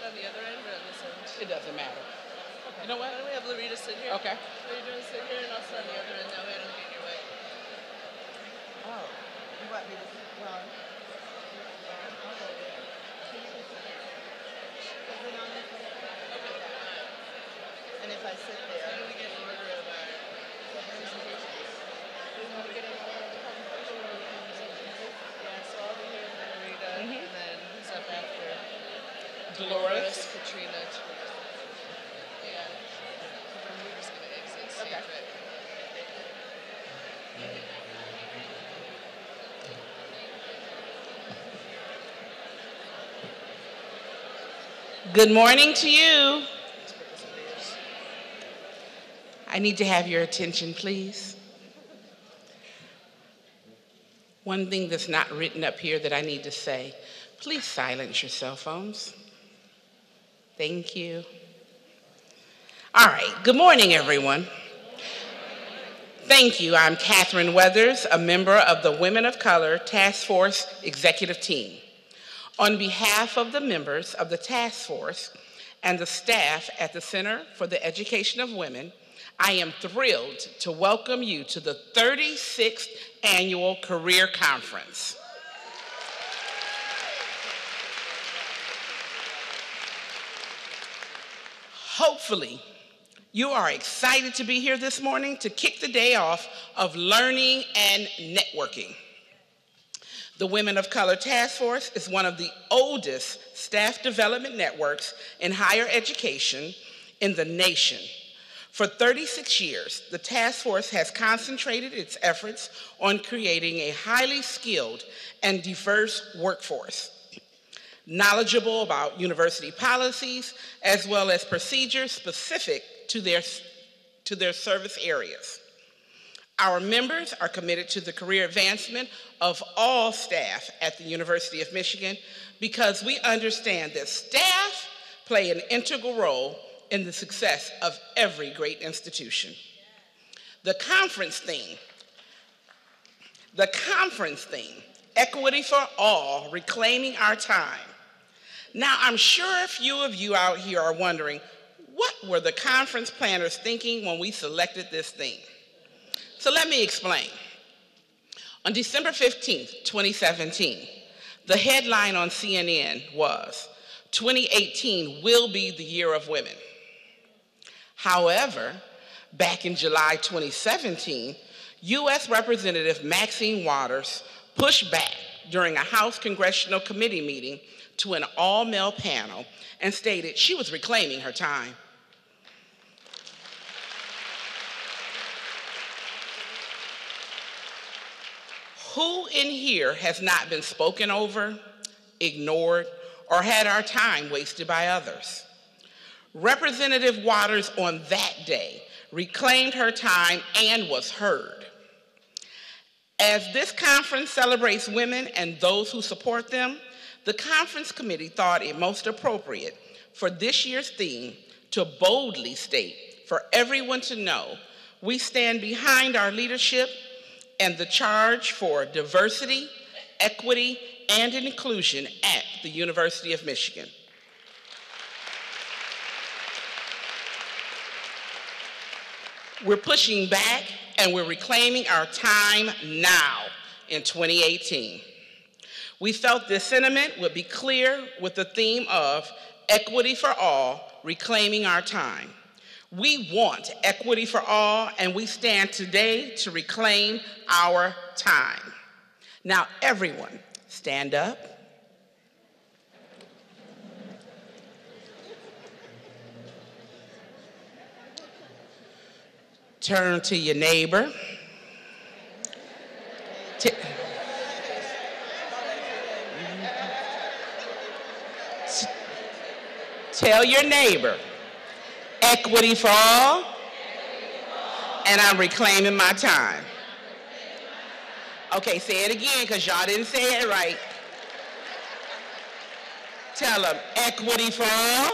on the other end or on this end? It doesn't matter. Okay. You know what? Why don't we have Larita sit here? Okay. What are you doing? Sit here and I'll sit on the other end. That way I don't get in your way. Oh, you want me to sit? Well, I'll go there. And if I sit there, I'm going to get an order of our presentations. we want to get an order of the presentation. Yeah, so I'll be here with Larita, and then who's up after? Dolores. Katrina. Yeah. And then we're just going to exit stage, Okay. right? Good morning to you. I need to have your attention, please. One thing that's not written up here that I need to say, please silence your cell phones. Thank you. All right, good morning, everyone. Thank you. I'm Catherine Weathers, a member of the Women of Color Task Force Executive Team. On behalf of the members of the task force and the staff at the Center for the Education of Women, I am thrilled to welcome you to the 36th Annual Career Conference. Hopefully, you are excited to be here this morning to kick the day off of learning and networking. The Women of Color Task Force is one of the oldest staff development networks in higher education in the nation. For 36 years, the task force has concentrated its efforts on creating a highly skilled and diverse workforce, knowledgeable about university policies, as well as procedures specific to their service areas. Our members are committed to the career advancement of all staff at the University of Michigan because we understand that staff play an integral role in the success of every great institution. The conference theme, equity for all, reclaiming our time. Now, I'm sure a few of you out here are wondering, what were the conference planners thinking when we selected this theme? So let me explain. On December 15th, 2017, the headline on CNN was, 2018 will be the year of women. However, back in July 2017, U.S. Representative Maxine Waters pushed back during a House Congressional Committee meeting to an all-male panel and stated she was reclaiming her time. Who in here has not been spoken over, ignored, or had our time wasted by others? Representative Waters on that day reclaimed her time and was heard. As this conference celebrates women and those who support them, the conference committee thought it most appropriate for this year's theme to boldly state for everyone to know we stand behind our leadership and the charge for diversity, equity, and inclusion at the University of Michigan. We're pushing back and we're reclaiming our time now in 2018. We felt this sentiment would be clear with the theme of equity for all, reclaiming our time. We want equity for all, and we stand today to reclaim our time. Now, everyone, stand up. Turn to your neighbor. Tell your neighbor, equity for all, and I'm reclaiming my time. Okay, say it again, because y'all didn't say it right. Tell them, equity for all,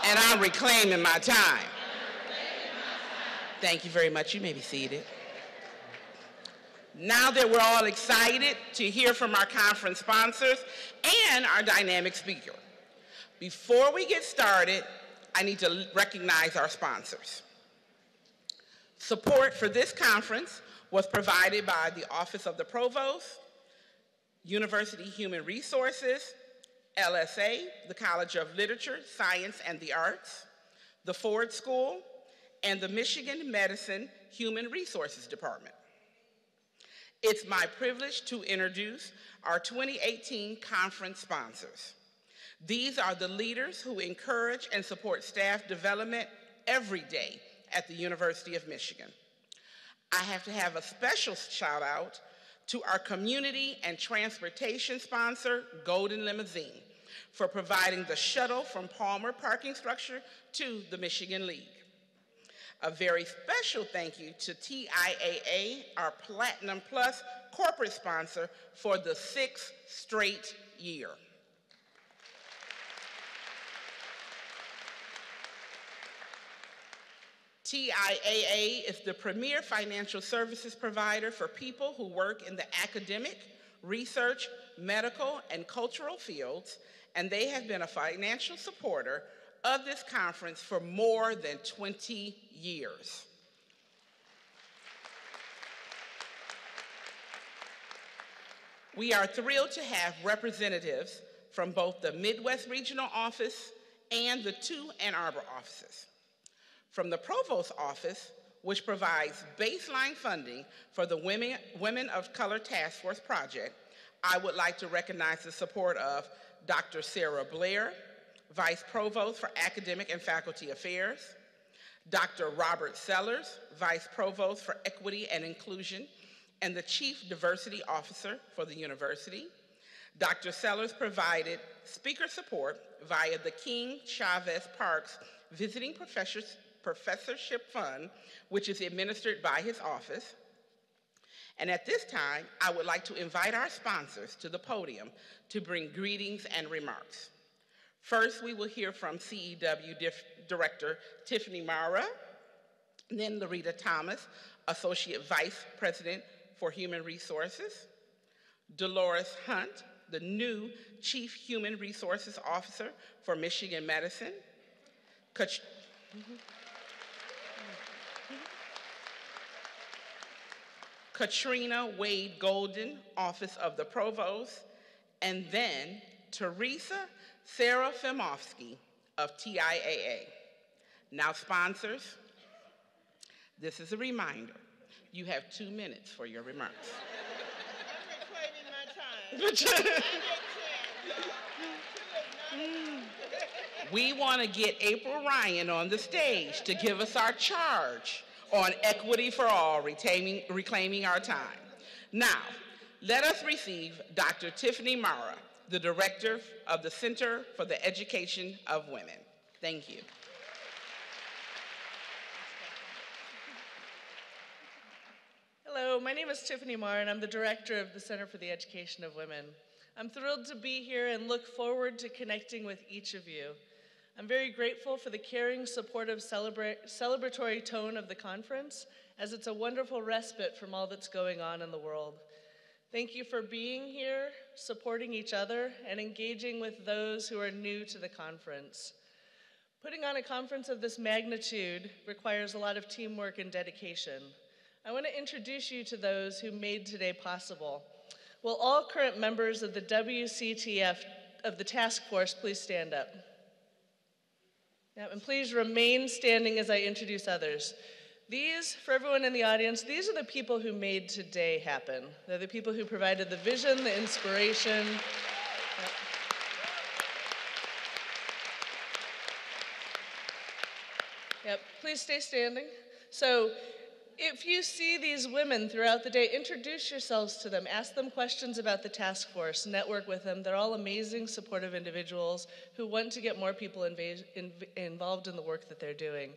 and I'm reclaiming my time. Thank you very much. You may be seated. Now that we're all excited to hear from our conference sponsors and our dynamic speaker, Before we get started, I need to recognize our sponsors. Support for this conference was provided by the Office of the Provost, University Human Resources, LSA, the College of Literature, Science, and the Arts, the Ford School, and the Michigan Medicine Human Resources Department. It's my privilege to introduce our 2018 conference sponsors. These are the leaders who encourage and support staff development every day at the University of Michigan. I have to have a special shout out to our community and transportation sponsor, Golden Limousine, for providing the shuttle from Palmer parking structure to the Michigan League. A very special thank you to TIAA, our Platinum Plus corporate sponsor, for the 6th straight year. TIAA is the premier financial services provider for people who work in the academic, research, medical, and cultural fields, and they have been a financial supporter of this conference for more than 20 years. We are thrilled to have representatives from both the Midwest Regional Office and the 2 Ann Arbor offices. From the Provost's Office, which provides baseline funding for the Women of Color Task Force project, I would like to recognize the support of Dr. Sarah Blair, Vice Provost for Academic and Faculty Affairs, Dr. Robert Sellers, Vice Provost for Equity and Inclusion and the Chief Diversity Officer for the university. Dr. Sellers provided speaker support via the King Chavez Parks Visiting Professorship Fund, which is administered by his office. And at this time, I would like to invite our sponsors to the podium to bring greetings and remarks. First, we will hear from CEW Director Tiffany Mara, then Larita Thomas, Associate Vice President for Human Resources, Dolores Hunt, the new Chief Human Resources Officer for Michigan Medicine, Katrina Wade Golden, Office of the Provost, and then Teresa Serafimofsky of TIAA. Now, sponsors, this is a reminder. You have 2 minutes for your remarks. I'm reclaiming my time. We want to get April Ryan on the stage to give us our charge on equity for all, reclaiming our time. Now, let us receive Dr. Tiffany Mara, the Director of the Center for the Education of Women. Thank you. Hello, my name is Tiffany Marr, and I'm the Director of the Center for the Education of Women. I'm thrilled to be here and look forward to connecting with each of you. I'm very grateful for the caring, supportive, celebratory tone of the conference, as it's a wonderful respite from all that's going on in the world. Thank you for being here, supporting each other, and engaging with those who are new to the conference. Putting on a conference of this magnitude requires a lot of teamwork and dedication. I want to introduce you to those who made today possible. Will all current members of the WCTF of the task force please stand up? And please remain standing as I introduce others. These, for everyone in the audience, these are the people who made today happen. They're the people who provided the vision, the inspiration. Yep, please stay standing. So, if you see these women throughout the day, introduce yourselves to them. Ask them questions about the task force. Network with them. They're all amazing, supportive individuals who want to get more people involved in the work that they're doing.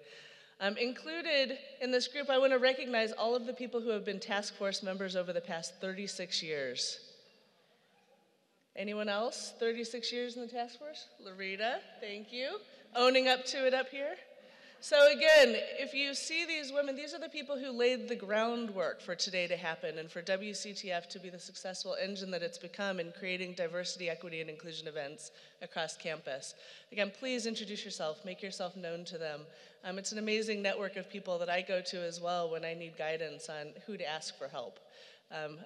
Included in this group, I want to recognize all of the people who have been task force members over the past 36 years. Anyone else? 36 years in the task force? Larita, thank you. Owning up to it up here. So again, if you see these women, these are the people who laid the groundwork for today to happen and for WCTF to be the successful engine that it's become in creating diversity, equity, and inclusion events across campus. Again, please introduce yourself, make yourself known to them. It's an amazing network of people that I go to as well when I need guidance on who to ask for help.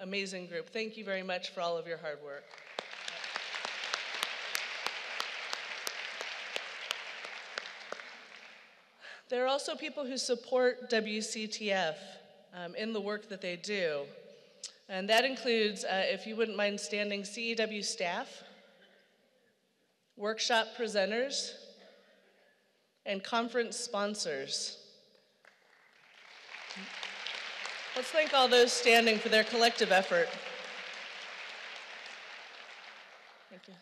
Amazing group. Thank you very much for all of your hard work. There are also people who support WCTF in the work that they do. And that includes, if you wouldn't mind standing, CEW staff, workshop presenters, and conference sponsors. Let's thank all those standing for their collective effort. Thank you.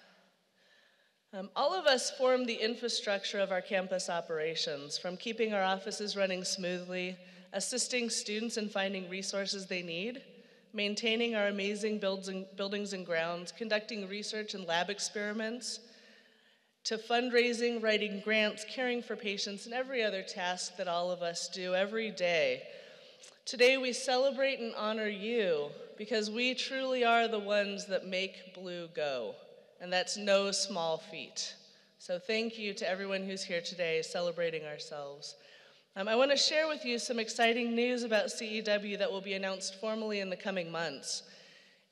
All of us form the infrastructure of our campus operations, from keeping our offices running smoothly, assisting students in finding resources they need, maintaining our amazing buildings and grounds, conducting research and lab experiments, to fundraising, writing grants, caring for patients, and every other task that all of us do every day. Today we celebrate and honor you because we truly are the ones that make Blue go. And that's no small feat. So thank you to everyone who's here today celebrating ourselves. I want to share with you some exciting news about CEW that will be announced formally in the coming months.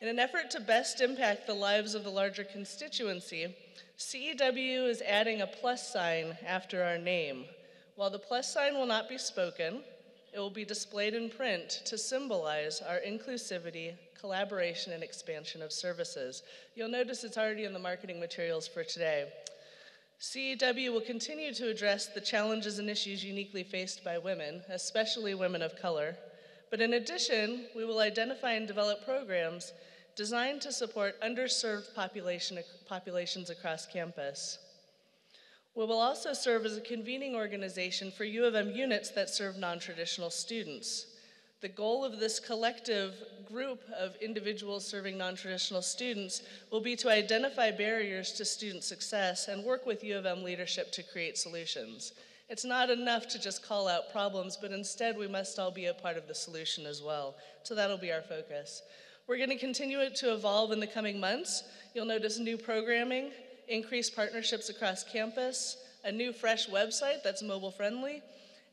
In an effort to best impact the lives of the larger constituency, CEW is adding a plus sign after our name. While the plus sign will not be spoken, it will be displayed in print to symbolize our inclusivity, collaboration, and expansion of services. You'll notice it's already in the marketing materials for today. CEW will continue to address the challenges and issues uniquely faced by women, especially women of color. But in addition, we will identify and develop programs designed to support underserved populations across campus. We will also serve as a convening organization for U of M units that serve non-traditional students. The goal of this collective group of individuals serving non-traditional students will be to identify barriers to student success and work with U of M leadership to create solutions. It's not enough to just call out problems, but instead we must all be a part of the solution as well. So that'll be our focus. We're going to continue it to evolve in the coming months. You'll notice new programming, increased partnerships across campus, a new fresh website that's mobile friendly,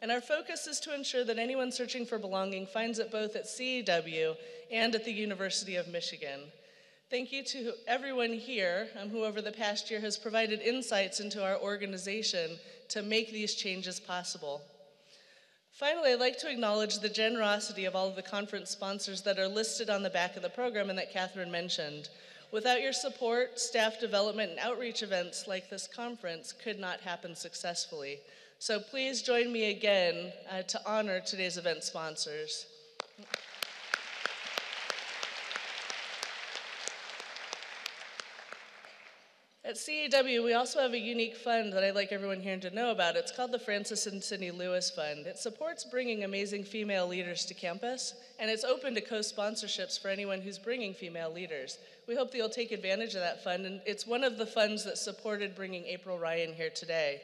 and our focus is to ensure that anyone searching for belonging finds it both at CEW and at the University of Michigan. Thank you to everyone here who over the past year has provided insights into our organization to make these changes possible. Finally, I'd like to acknowledge the generosity of all of the conference sponsors that are listed on the back of the program and that Catherine mentioned. Without your support, staff development, and outreach events like this conference could not happen successfully. So please join me again to honor today's event sponsors. At CEW, we also have a unique fund that I'd like everyone here to know about. It's called the Francis and Sidney Lewis Fund. It supports bringing amazing female leaders to campus, and it's open to co-sponsorships for anyone who's bringing female leaders. We hope that you'll take advantage of that fund, and it's one of the funds that supported bringing April Ryan here today.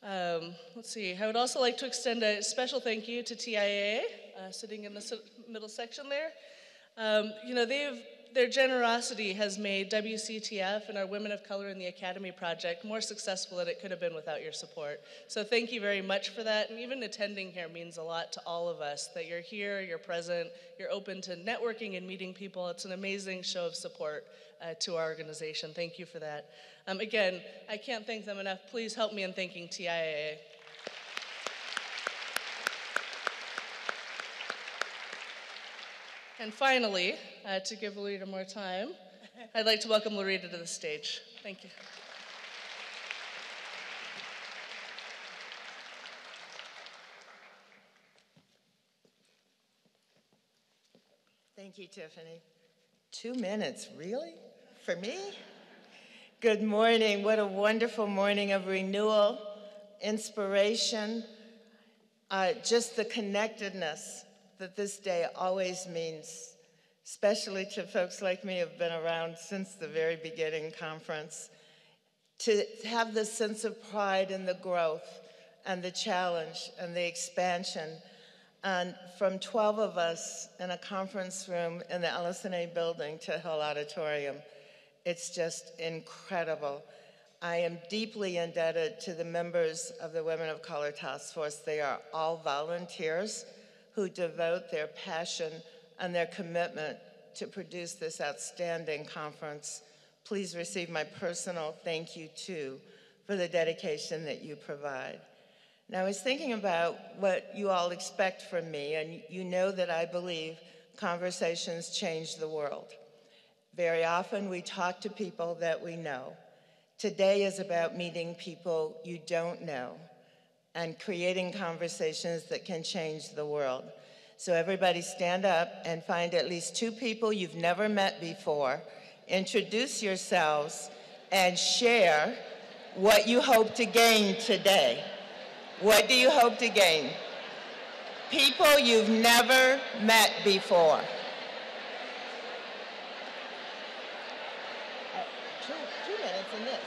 Let's see, I would also like to extend a special thank you to TIAA, sitting in the middle section there. Their generosity has made WCTF and our Women of Color in the Academy project more successful than it could have been without your support. So thank you very much for that, and even attending here means a lot to all of us, that you're here, you're present, you're open to networking and meeting people. It's an amazing show of support to our organization. Thank you for that. Again, I can't thank them enough. Please help me in thanking TIAA. And finally, to give Loretta more time, I'd like to welcome Loretta to the stage. Thank you. Thank you, Tiffany. 2 minutes, really? For me? Good morning. What a wonderful morning of renewal, inspiration, just the connectedness that this day always means, especially to folks like me who have been around since the very beginning conference, to have this sense of pride in the growth and the challenge and the expansion. And from 12 of us in a conference room in the LSNA building to Hill Auditorium, it's just incredible. I am deeply indebted to the members of the Women of Color Task Force. They are all volunteers who devote their passion and their commitment to produce this outstanding conference. Please receive my personal thank you too for the dedication that you provide. Now, I was thinking about what you all expect from me, and you know that I believe conversations change the world. Very often we talk to people that we know. Today is about meeting people you don't know and creating conversations that can change the world. So everybody stand up and find at least 2 people you've never met before. Introduce yourselves and share what you hope to gain today. What do you hope to gain? People you've never met before. Two minutes in this.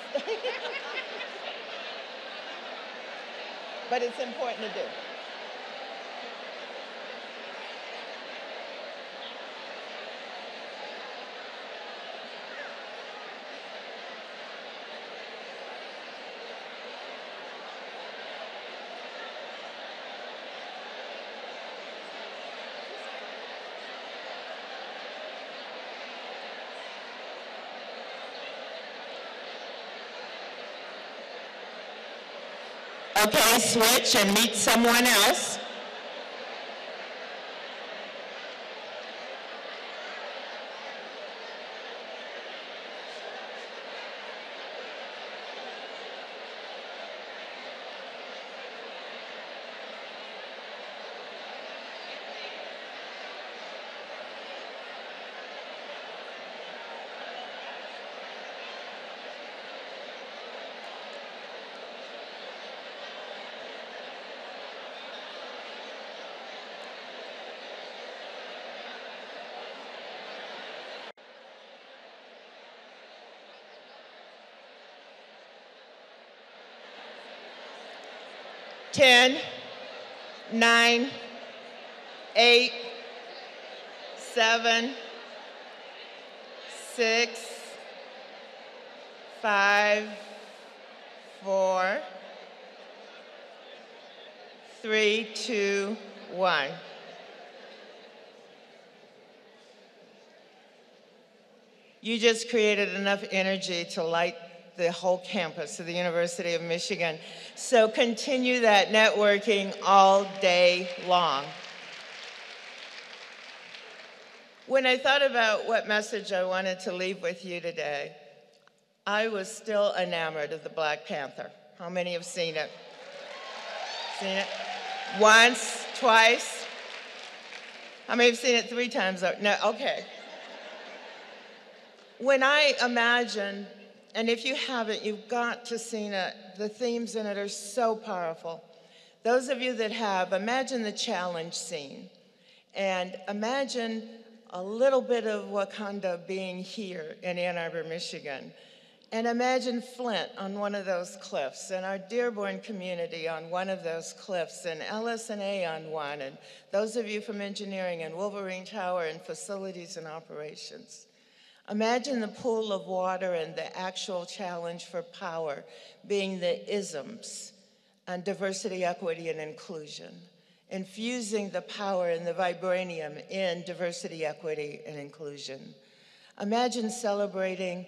But it's important to do. Okay, switch and meet someone else. Ten, 9, 8, 7, 6, 5, 4, 3, 2, 1. You just created enough energy to light the whole campus of the University of Michigan. So continue that networking all day long. When I thought about what message I wanted to leave with you today, I was still enamored of the Black Panther. How many have seen it? Seen it? Once, twice? How many have seen it 3 times? No, okay. When I imagine, and if you haven't, you've got to see it. The themes in it are so powerful. Those of you that have, imagine the challenge scene. And imagine a little bit of Wakanda being here in Ann Arbor, Michigan. And imagine Flint on one of those cliffs, and our Dearborn community on one of those cliffs, and LSNA on one, and those of you from engineering, and Wolverine Tower, and facilities and operations. Imagine the pool of water and the actual challenge for power being the isms and diversity, equity, and inclusion, infusing the power and the vibranium in diversity, equity, and inclusion. Imagine celebrating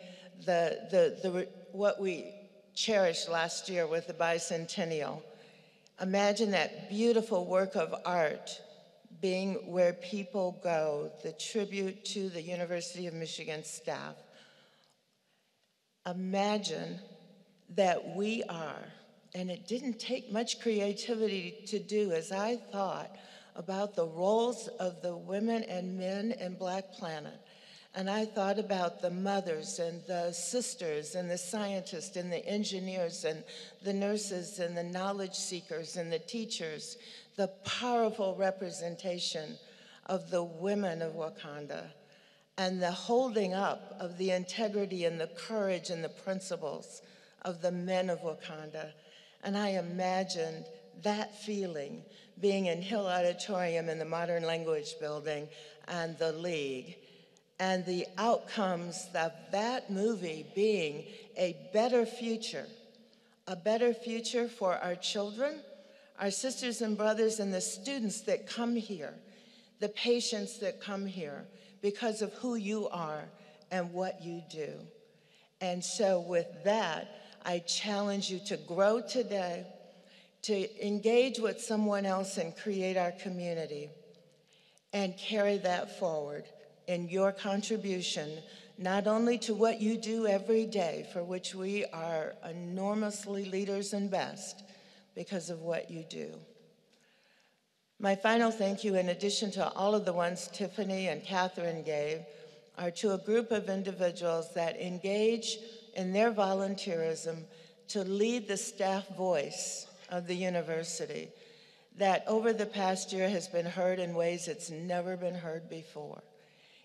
what we cherished last year with the bicentennial. Imagine that beautiful work of art being where people go, the tribute to the University of Michigan staff. Imagine that we are, and it didn't take much creativity to do, as I thought about the roles of the women and men in Black Planet. And I thought about the mothers and the sisters and the scientists and the engineers and the nurses and the knowledge seekers and the teachers, the powerful representation of the women of Wakanda and the holding up of the integrity and the courage and the principles of the men of Wakanda. And I imagined that feeling being in Hill Auditorium in the Modern Language Building and the League, and the outcomes of that movie being a better future for our children, our sisters and brothers, and the students that come here, the patients that come here, because of who you are and what you do. And so with that, I challenge you to grow today, to engage with someone else and create our community, and carry that forward in your contribution, not only to what you do every day, for which we are enormously leaders and best because of what you do. My final thank you, in addition to all of the ones Tiffany and Catherine gave, are to a group of individuals that engage in their volunteerism to lead the staff voice of the university that over the past year has been heard in ways it's never been heard before.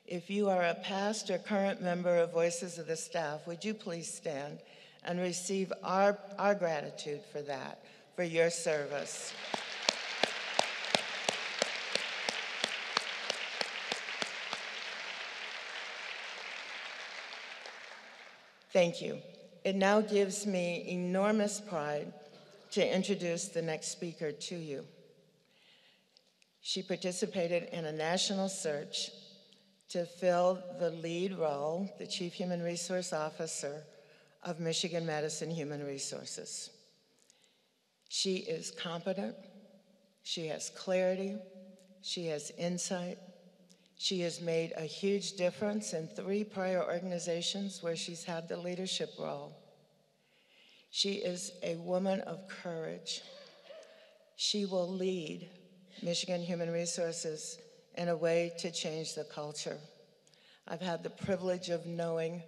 If you are a past or current member of Voices of the Staff, would you please stand and receive our gratitude for that, for your service. Thank you. It now gives me enormous pride to introduce the next speaker to you. She participated in a national search to fill the lead role, the Chief Human Resource Officer of Michigan Medicine Human Resources. She is competent, she has clarity, she has insight. She has made a huge difference in 3 prior organizations where she's had the leadership role. She is a woman of courage. She will lead Michigan Human Resources in a way to change the culture. I've had the privilege of knowing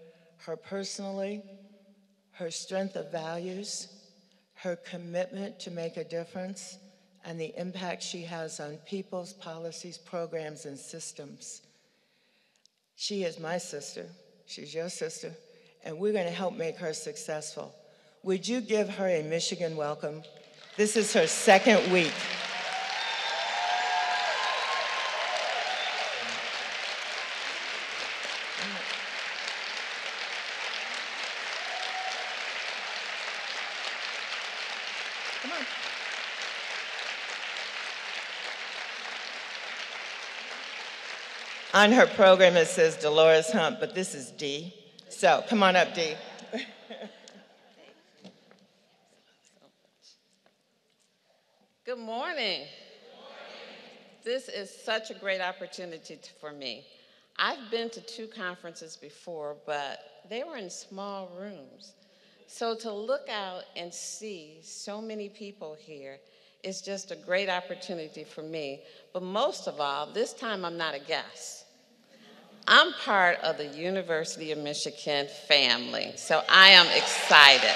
her personally, her strength of values, her commitment to make a difference, and the impact she has on people's policies, programs, and systems. She is my sister, she's your sister, and we're going to help make her successful. Would you give her a Michigan welcome? This is her 2nd week. Come on. On her program, it says Dolores Hump, but this is Dee. So come on up, Dee. Good morning. This is such a great opportunity for me. I've been to 2 conferences before, but they were in small rooms. So to look out and see so many people here is just a great opportunity for me. But most of all, this time I'm not a guest. I'm part of the University of Michigan family, so I am excited.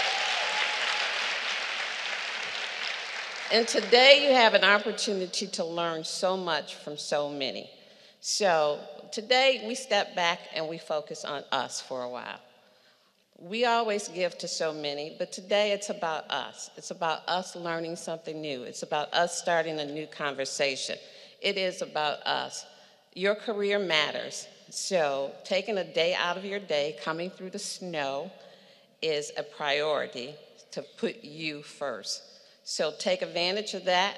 And today you have an opportunity to learn so much from so many. So today we step back and we focus on us for a while. We always give to so many, but today it's about us. It's about us learning something new. It's about us starting a new conversation. It is about us. Your career matters. So taking a day out of your day, coming through the snow, is a priority to put you first. So take advantage of that.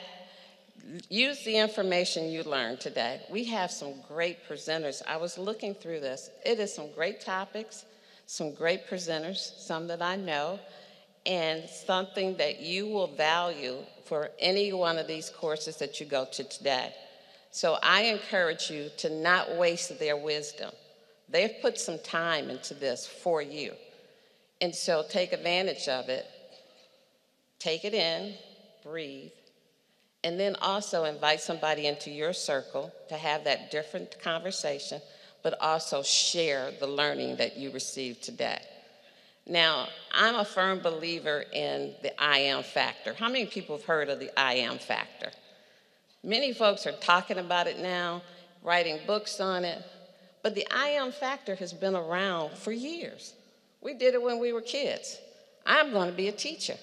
Use the information you learned today. We have some great presenters. I was looking through this. It is some great topics, some great presenters, some that I know, and something that you will value for any one of these courses that you go to today. So I encourage you to not waste their wisdom. They've put some time into this for you. And so take advantage of it. Take it in, breathe, and then also invite somebody into your circle to have that different conversation, but also share the learning that you received today. Now, I'm a firm believer in the I am factor. How many people have heard of the I am factor? Many folks are talking about it now, writing books on it, but the I am factor has been around for years. We did it when we were kids. I'm going to be a teacher.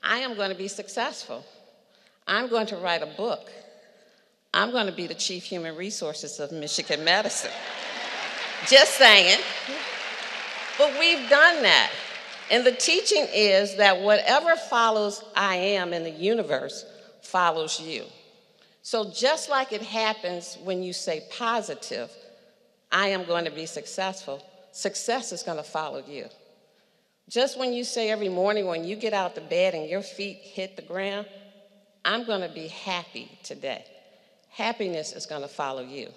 I am going to be successful. I'm going to write a book. I'm going to be the Chief Human Resources of Michigan Medicine. Just saying. But we've done that. And the teaching is that whatever follows I am in the universe follows you. So just like it happens when you say positive, I am going to be successful, success is going to follow you. Just when you say every morning when you get out of bed and your feet hit the ground, I'm going to be happy today. Happiness is going to follow you.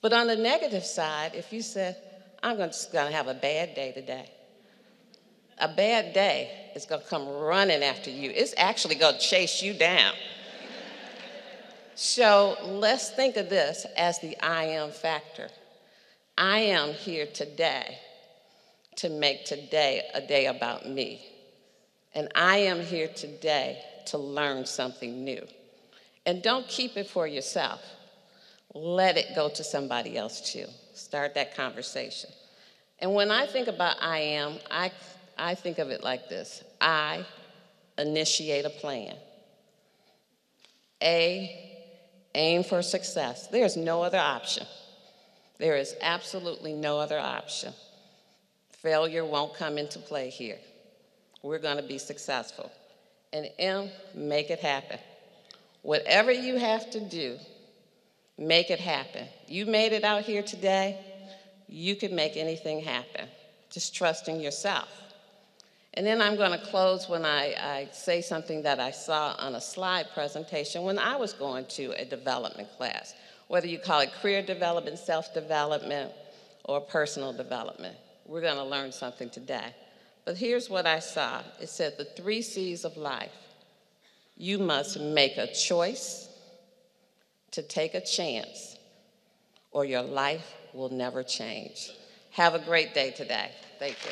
But on the negative side, if you said, I'm just going to have a bad day today, a bad day is going to come running after you. It's actually going to chase you down. So let's think of this as the I am factor. I am here today to make today a day about me. And I am here today to learn something new. And don't keep it for yourself. Let it go to somebody else too. Start that conversation. And when I think about I am, I think of it like this. I initiate a plan. Aim for success. There's no other option. There is absolutely no other option. Failure won't come into play here. We're going to be successful. And M, make it happen. Whatever you have to do, make it happen. You made it out here today, you can make anything happen. Just trust in yourself. And then I'm going to close when I say something that I saw on a slide presentation when I was going to a development class, whether you call it career development, self-development, or personal development. We're going to learn something today. But here's what I saw. It said the 3 C's of life. You must make a choice to take a chance, or your life will never change. Have a great day today. Thank you.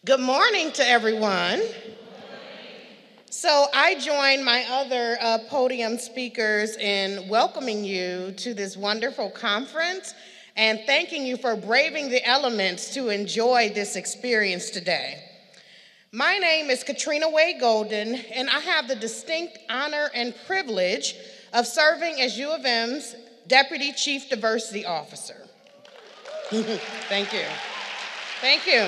Good morning to everyone. So I join my other podium speakers in welcoming you to this wonderful conference and thanking you for braving the elements to enjoy this experience today. My name is Katrina Wade Golden, and I have the distinct honor and privilege of serving as U of M's Deputy Chief Diversity Officer. Thank you. Thank you.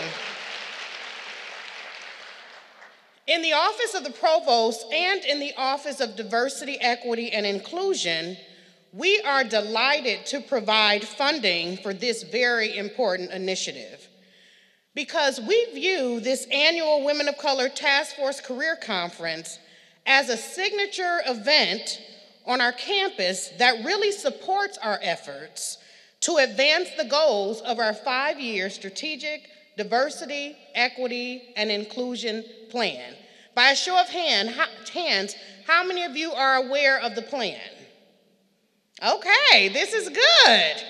In the Office of the Provost and in the Office of Diversity, Equity, and Inclusion, we are delighted to provide funding for this very important initiative because we view this annual Women of Color Task Force Career Conference as a signature event on our campus that really supports our efforts to advance the goals of our 5-year strategic diversity, equity, and inclusion plan. By a show of hands, how many of you are aware of the plan? Okay, this is good.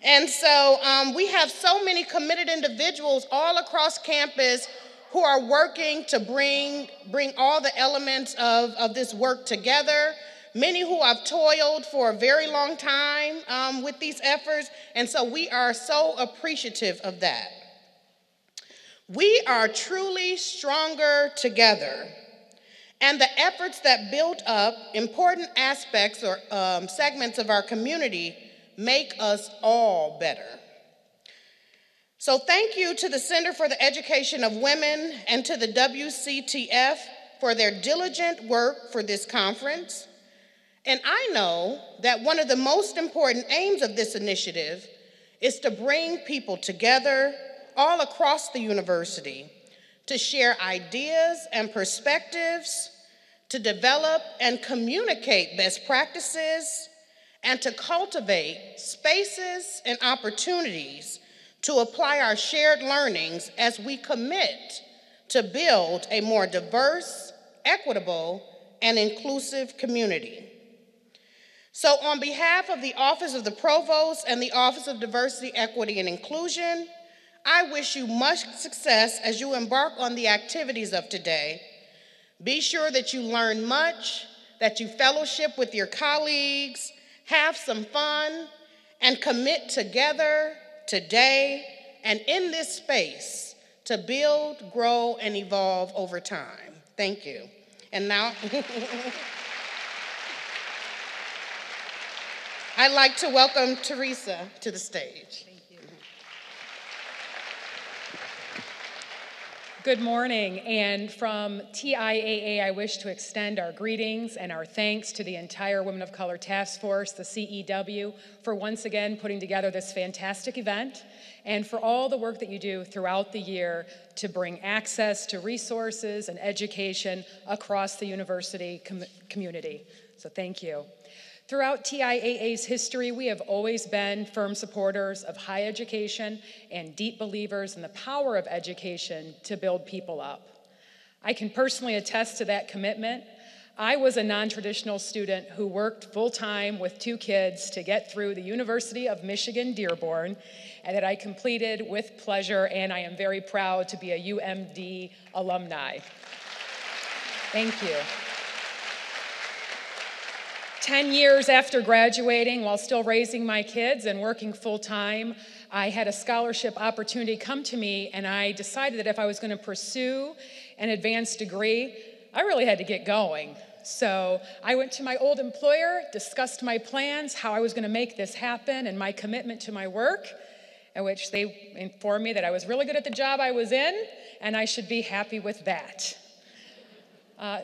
And so we have so many committed individuals all across campus who are working to bring all the elements of this work together. Many who have toiled for a very long time with these efforts, and so we are so appreciative of that. We are truly stronger together, and the efforts that build up important aspects or segments of our community make us all better. So thank you to the Center for the Education of Women and to the WCTF for their diligent work for this conference. And I know that one of the most important aims of this initiative is to bring people together all across the university to share ideas and perspectives, to develop and communicate best practices, and to cultivate spaces and opportunities to apply our shared learnings as we commit to build a more diverse, equitable, and inclusive community. So on behalf of the Office of the Provost and the Office of Diversity, Equity, and Inclusion, I wish you much success as you embark on the activities of today. Be sure that you learn much, that you fellowship with your colleagues, have have some fun, and commit together today and in this space to build, grow, and evolve over time. Thank you. And now, I'd like to welcome Teresa to the stage. Good morning, and from TIAA, I wish to extend our greetings and our thanks to the entire Women of Color Task Force, the CEW, for once again putting together this fantastic event, and for all the work that you do throughout the year to bring access to resources and education across the university community. So thank you. Throughout TIAA's history, we have always been firm supporters of higher education and deep believers in the power of education to build people up. I can personally attest to that commitment. I was a non-traditional student who worked full-time with 2 kids to get through the University of Michigan, Dearborn, and that I completed with pleasure, and I am very proud to be a UMD alumni. Thank you. 10 years after graduating, while still raising my kids and working full-time, I had a scholarship opportunity come to me, and I decided that if I was going to pursue an advanced degree, I really had to get going. So I went to my old employer, discussed my plans, how I was going to make this happen, and my commitment to my work, in which they informed me that I was really good at the job I was in, and I should be happy with that.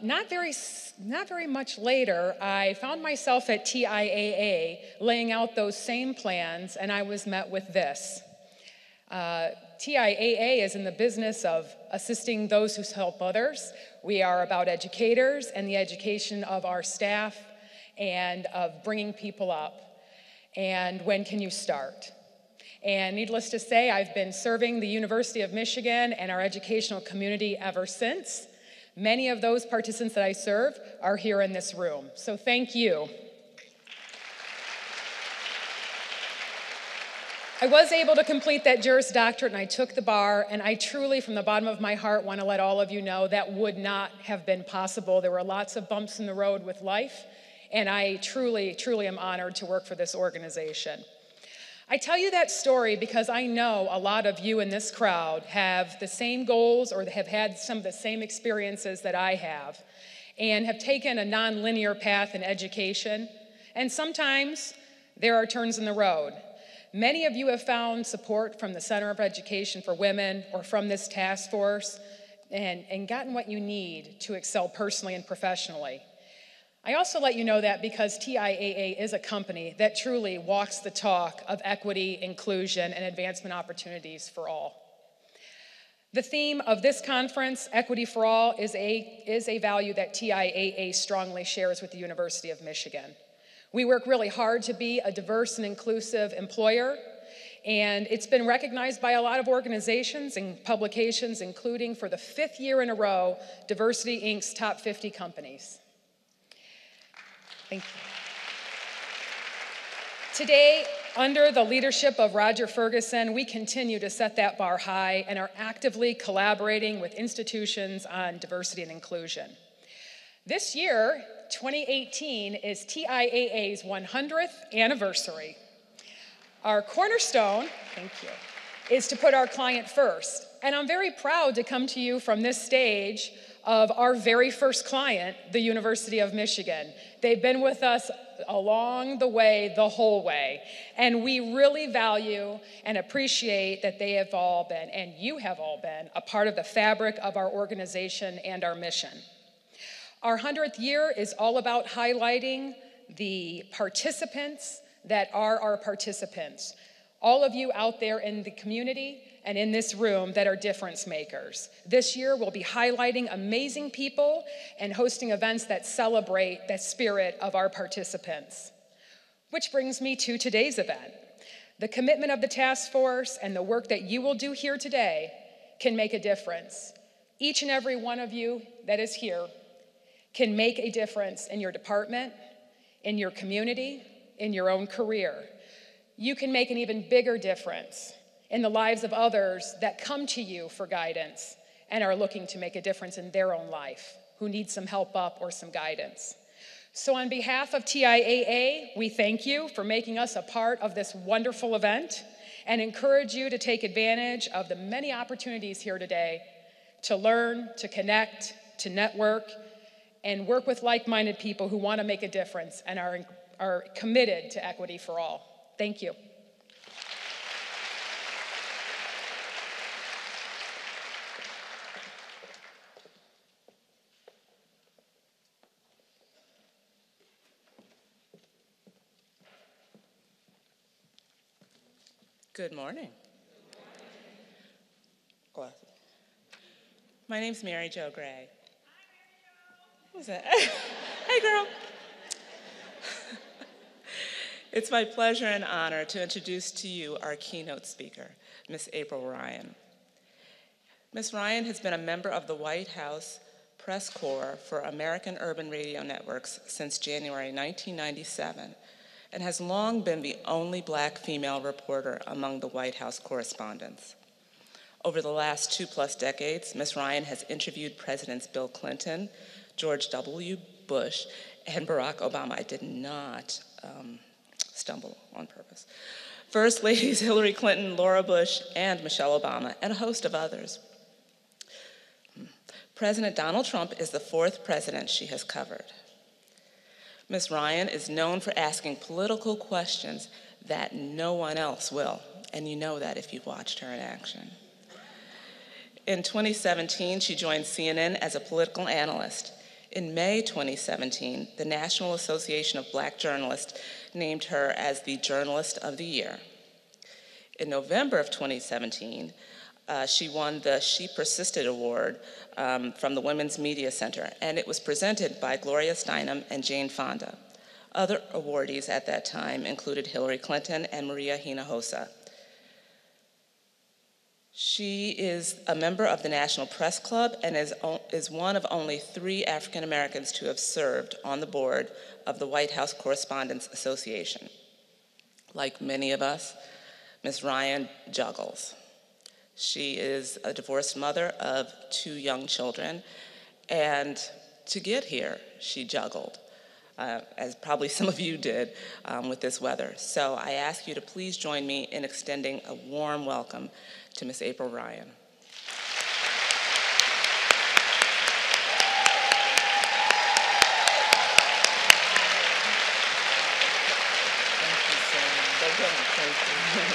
Not very much later, I found myself at TIAA laying out those same plans, and I was met with this. TIAA is in the business of assisting those who help others. We are about educators and the education of our staff and of bringing people up. And when can you start? And needless to say, I've been serving the University of Michigan and our educational community ever since. Many of those participants that I serve are here in this room, so thank you. I was able to complete that Juris Doctorate, and I took the bar, and I truly, from the bottom of my heart, want to let all of you know that would not have been possible. There were lots of bumps in the road with life, and I truly, truly am honored to work for this organization. I tell you that story because I know a lot of you in this crowd have the same goals or have had some of the same experiences that I have and have taken a non-linear path in education, and sometimes there are turns in the road. Many of you have found support from the Center of Education for Women or from this task force and gotten what you need to excel personally and professionally. I also let you know that because TIAA is a company that truly walks the talk of equity, inclusion, and advancement opportunities for all. The theme of this conference, Equity for All, is a value that TIAA strongly shares with the University of Michigan. We work really hard to be a diverse and inclusive employer, and it's been recognized by a lot of organizations and publications, including for the 5th year in a row, Diversity Inc.'s Top 50 Companies. Thank you. Today, under the leadership of Roger Ferguson, we continue to set that bar high and are actively collaborating with institutions on diversity and inclusion. This year, 2018, is TIAA's 100th anniversary. Our cornerstone, thank you, is to put our client first. And I'm very proud to come to you from this stage of our very first client, the University of Michigan. They've been with us along the way, the whole way. And we really value and appreciate that they have all been, and you have all been, a part of the fabric of our organization and our mission. Our 100th year is all about highlighting the participants that are our participants. All of you out there in the community and in this room that are difference makers. This year we'll be highlighting amazing people and hosting events that celebrate the spirit of our participants. Which brings me to today's event. The commitment of the task force and the work that you will do here today can make a difference. Each and every one of you that is here can make a difference in your department, in your community, in your own career. You can make an even bigger difference in the lives of others that come to you for guidance and are looking to make a difference in their own life, who need some help up or some guidance. So on behalf of TIAA, we thank you for making us a part of this wonderful event and encourage you to take advantage of the many opportunities here today to learn, to connect, to network, and work with like-minded people who want to make a difference and are committed to equity for all. Thank you. Good morning. My name's Mary Jo Gray. Who's that? Hey, girl. It's my pleasure and honor to introduce to you our keynote speaker, Ms. April Ryan. Ms. Ryan has been a member of the White House Press Corps for American Urban Radio Networks since January 1997 and has long been the only Black female reporter among the White House correspondents. Over the last 2+ decades, Ms. Ryan has interviewed Presidents Bill Clinton, George W. Bush, and Barack Obama. I did not stumble on purpose. First Ladies Hillary Clinton, Laura Bush, and Michelle Obama, and a host of others. President Donald Trump is the 4th president she has covered. Ms. Ryan is known for asking political questions that no one else will, and you know that if you've watched her in action. In 2017, she joined CNN as a political analyst. In May 2017, the National Association of Black Journalists named her as the Journalist of the Year. In November of 2017, she won the She Persisted Award from the Women's Media Center, and it was presented by Gloria Steinem and Jane Fonda. Other awardees at that time included Hillary Clinton and Maria Hinojosa. She is a member of the National Press Club and is one of only 3 African Americans to have served on the board of the White House Correspondents Association. Like many of us, Ms. Ryan juggles. She is a divorced mother of 2 young children, and to get here, she juggled, as probably some of you did with this weather. So I ask you to please join me in extending a warm welcome to Ms. April Ryan.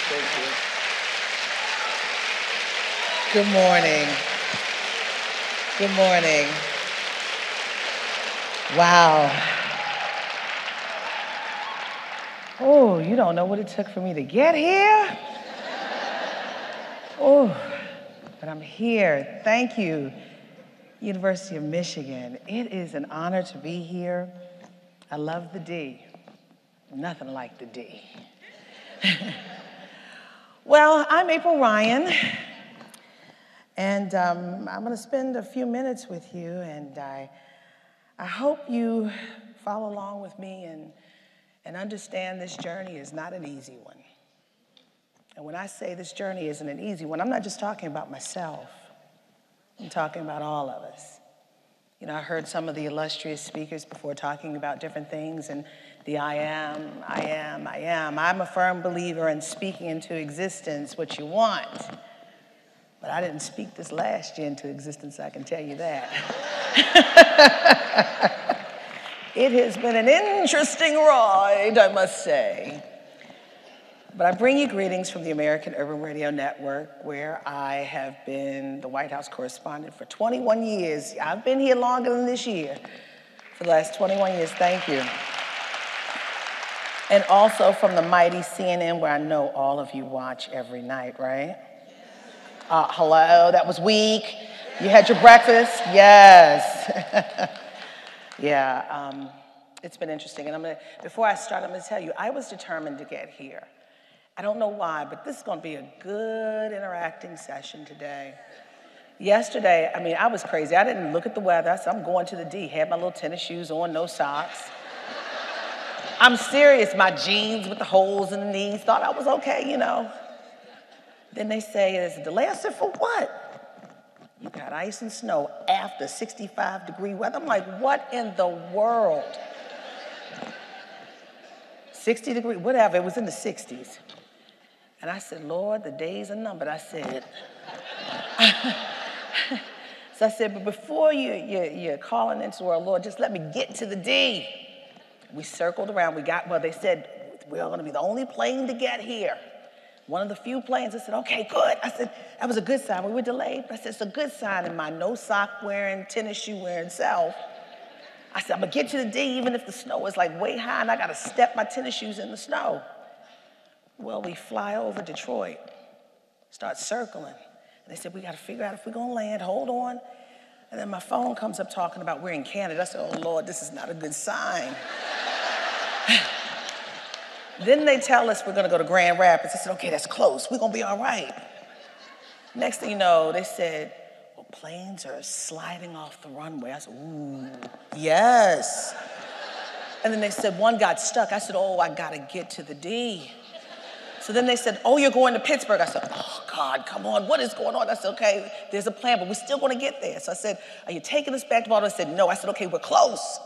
Thank you. Good morning. Good morning. Wow. Oh, you don't know what it took for me to get here? Oh, but I'm here. Thank you, University of Michigan. It is an honor to be here. I love the D. Nothing like the D. Well, I'm April Ryan. And I'm going to spend a few minutes with you, and I hope you follow along with me and understand this journey is not an easy one. And when I say this journey isn't an easy one, I'm not just talking about myself. I'm talking about all of us. You know, I heard some of the illustrious speakers before talking about different things, and the I am. I'm a firm believer in speaking into existence what you want. But I didn't speak this last year into existence, I can tell you that. It has been an interesting ride, I must say. But I bring you greetings from the American Urban Radio Network, where I have been the White House correspondent for 21 years. I've been here longer than this year, for the last 21 years, thank you. And also from the mighty CNN, where I know all of you watch every night, right? Hello, that was weak. You had your breakfast? Yes. Yeah, it's been interesting. And before I start, I'm gonna tell you, I was determined to get here. I don't know why, but this is gonna be a good interacting session today. Yesterday, I was crazy. I didn't look at the weather. I said, I'm going to the D. Had my little tennis shoes on, no socks. I'm serious, my jeans with the holes in the knees, thought I was okay, you know. Then they say there's a delay. I said, for what? You got ice and snow after 65-degree weather. I'm like, what in the world? 60 degrees, whatever, it was in the 60s. And I said, Lord, the days are numbered. I said, so I said, but before you're calling into the world, Lord, just let me get to the D. We circled around, they said, we're gonna be the only plane to get here. One of the few planes. I said, okay, good. I said, that was a good sign. We were delayed, but I said, it's a good sign in my no sock wearing, tennis shoe wearing self. I said, I'm gonna get to the D even if the snow is like way high and I gotta step my tennis shoes in the snow. Well, we fly over Detroit, start circling. And they said, we gotta figure out if we're gonna land, hold on. And then my phone comes up talking about we're in Canada. I said, oh Lord, this is not a good sign. Then they tell us we're gonna go to Grand Rapids. I said, okay, that's close, we're gonna be all right. Next thing you know, they said, well, planes are sliding off the runway. I said, ooh, yes. And then they said, one got stuck. I said, oh, I gotta get to the D. So then they said, oh, you're going to Pittsburgh. I said, oh God, come on, what is going on? I said, okay, there's a plan, but we're still gonna get there. So I said, are you taking us back to Baltimore? I said, no. I said, okay, we're close.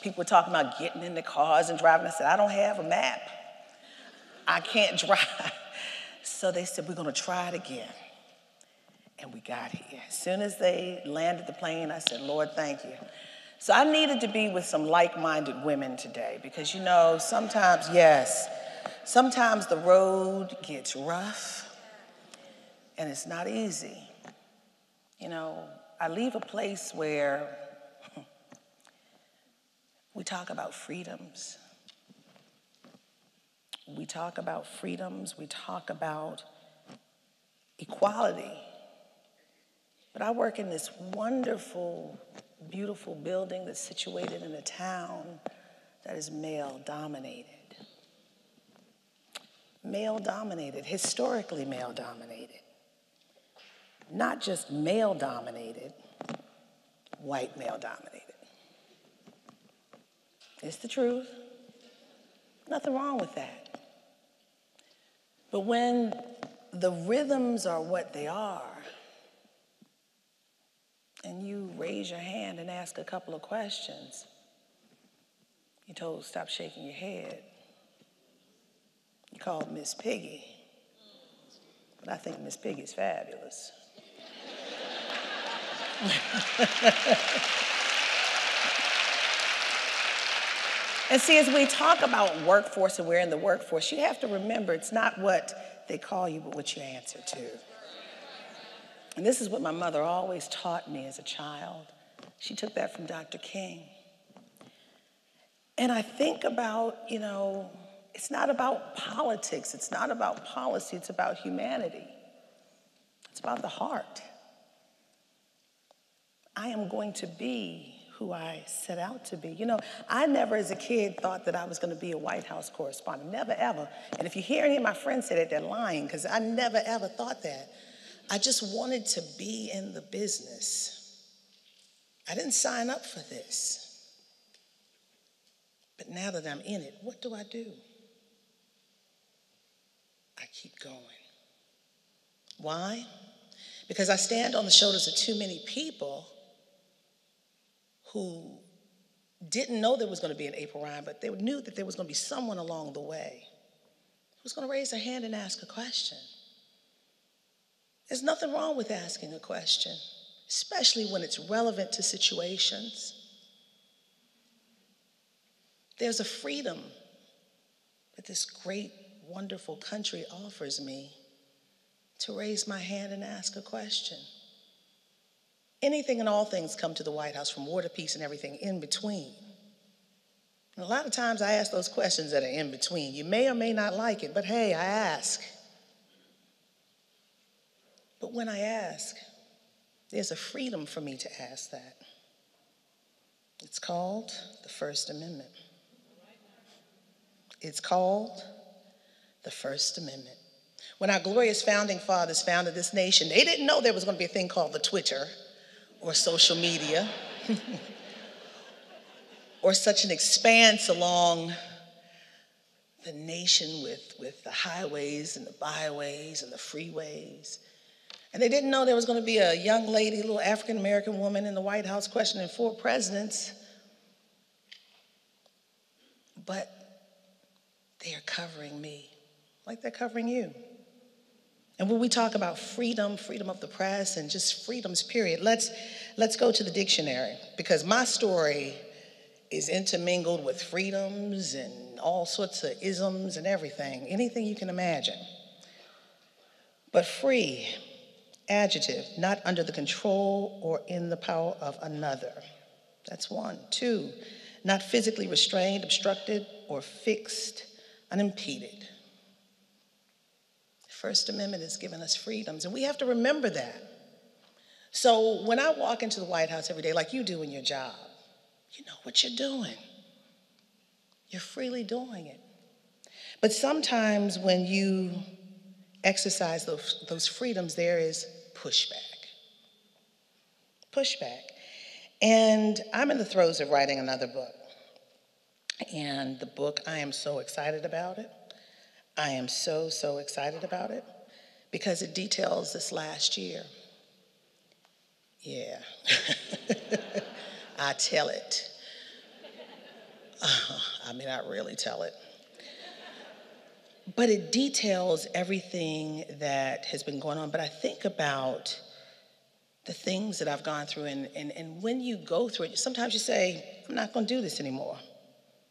People were talking about getting in the cars and driving. I said, I don't have a map. I can't drive. So they said, we're gonna try it again. And we got here. As soon as they landed the plane, I said, Lord, thank you. So I needed to be with some like-minded women today because, you know, sometimes the road gets rough and it's not easy. You know, I leave a place where we talk about freedoms. We talk about freedoms, we talk about equality. But I work in this wonderful, beautiful building that's situated in a town that is male-dominated. Male-dominated, historically male-dominated. Not just male-dominated, white male-dominated. It's the truth. Nothing wrong with that. But when the rhythms are what they are, and you raise your hand and ask a couple of questions, you're told stop shaking your head. You called Miss Piggy, but I think Miss Piggy's fabulous. And see, as we talk about workforce and we're in the workforce, you have to remember it's not what they call you, but what you answer to. And this is what my mother always taught me as a child. She took that from Dr. King. And I think about, you know, it's not about politics, it's not about policy, it's about humanity. It's about the heart. I am going to be who I set out to be. You know, I never as a kid thought that I was going to be a White House correspondent, never ever. And if you hear any of my friends say that, they're lying, because I never ever thought that. I just wanted to be in the business. I didn't sign up for this. But now that I'm in it, what do? I keep going. Why? Because I stand on the shoulders of too many people who didn't know there was going to be an April Ryan, but they knew that there was going to be someone along the way who was going to raise their hand and ask a question. There's nothing wrong with asking a question, especially when it's relevant to situations. There's a freedom that this great, wonderful country offers me to raise my hand and ask a question. Anything and all things come to the White House, from war to peace and everything in between. And a lot of times I ask those questions that are in between. You may or may not like it, but hey, I ask. But when I ask, there's a freedom for me to ask that. It's called the First Amendment. It's called the First Amendment. When our glorious founding fathers founded this nation, they didn't know there was going to be a thing called the Twitter or social media or such an expanse along the nation with the highways and the byways and the freeways. And they didn't know there was going to be a young lady, a little African-American woman in the White House questioning 4 presidents. But they are covering me like they're covering you. And when we talk about freedom, freedom of the press, and just freedoms, period, let's go to the dictionary, because my story is intermingled with freedoms and all sorts of isms and everything, anything you can imagine. But free, adjective, not under the control or in the power of another. That's one. Two, not physically restrained, obstructed, or fixed, unimpeded. The First Amendment has given us freedoms, and we have to remember that. So when I walk into the White House every day, like you do in your job, you know what you're doing. You're freely doing it. But sometimes when you exercise those freedoms, there is pushback. Pushback. And I'm in the throes of writing another book. And the book, I am so excited about it. I am so excited about it because it details this last year. Yeah. I tell it. I mean, I really tell it. But it details everything that has been going on. But I think about the things that I've gone through. And when you go through it, sometimes you say, I'm not going to do this anymore.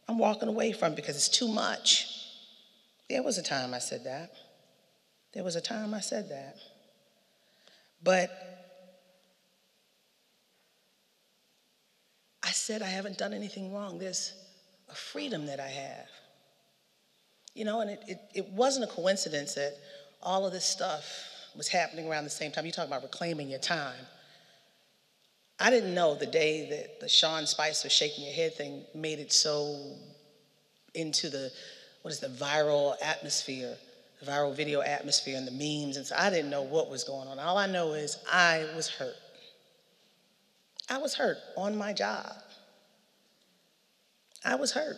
I'm walking away from it because it's too much. There was a time I said that. There was a time I said that. But I said I haven't done anything wrong. There's a freedom that I have. You know, and it wasn't a coincidence that all of this stuff was happening around the same time. You talk about reclaiming your time. I didn't know the day that the Sean Spicer shaking your head thing made it so into the viral atmosphere, the viral video atmosphere and the memes. And so I didn't know what was going on. All I know is I was hurt. I was hurt on my job. I was hurt.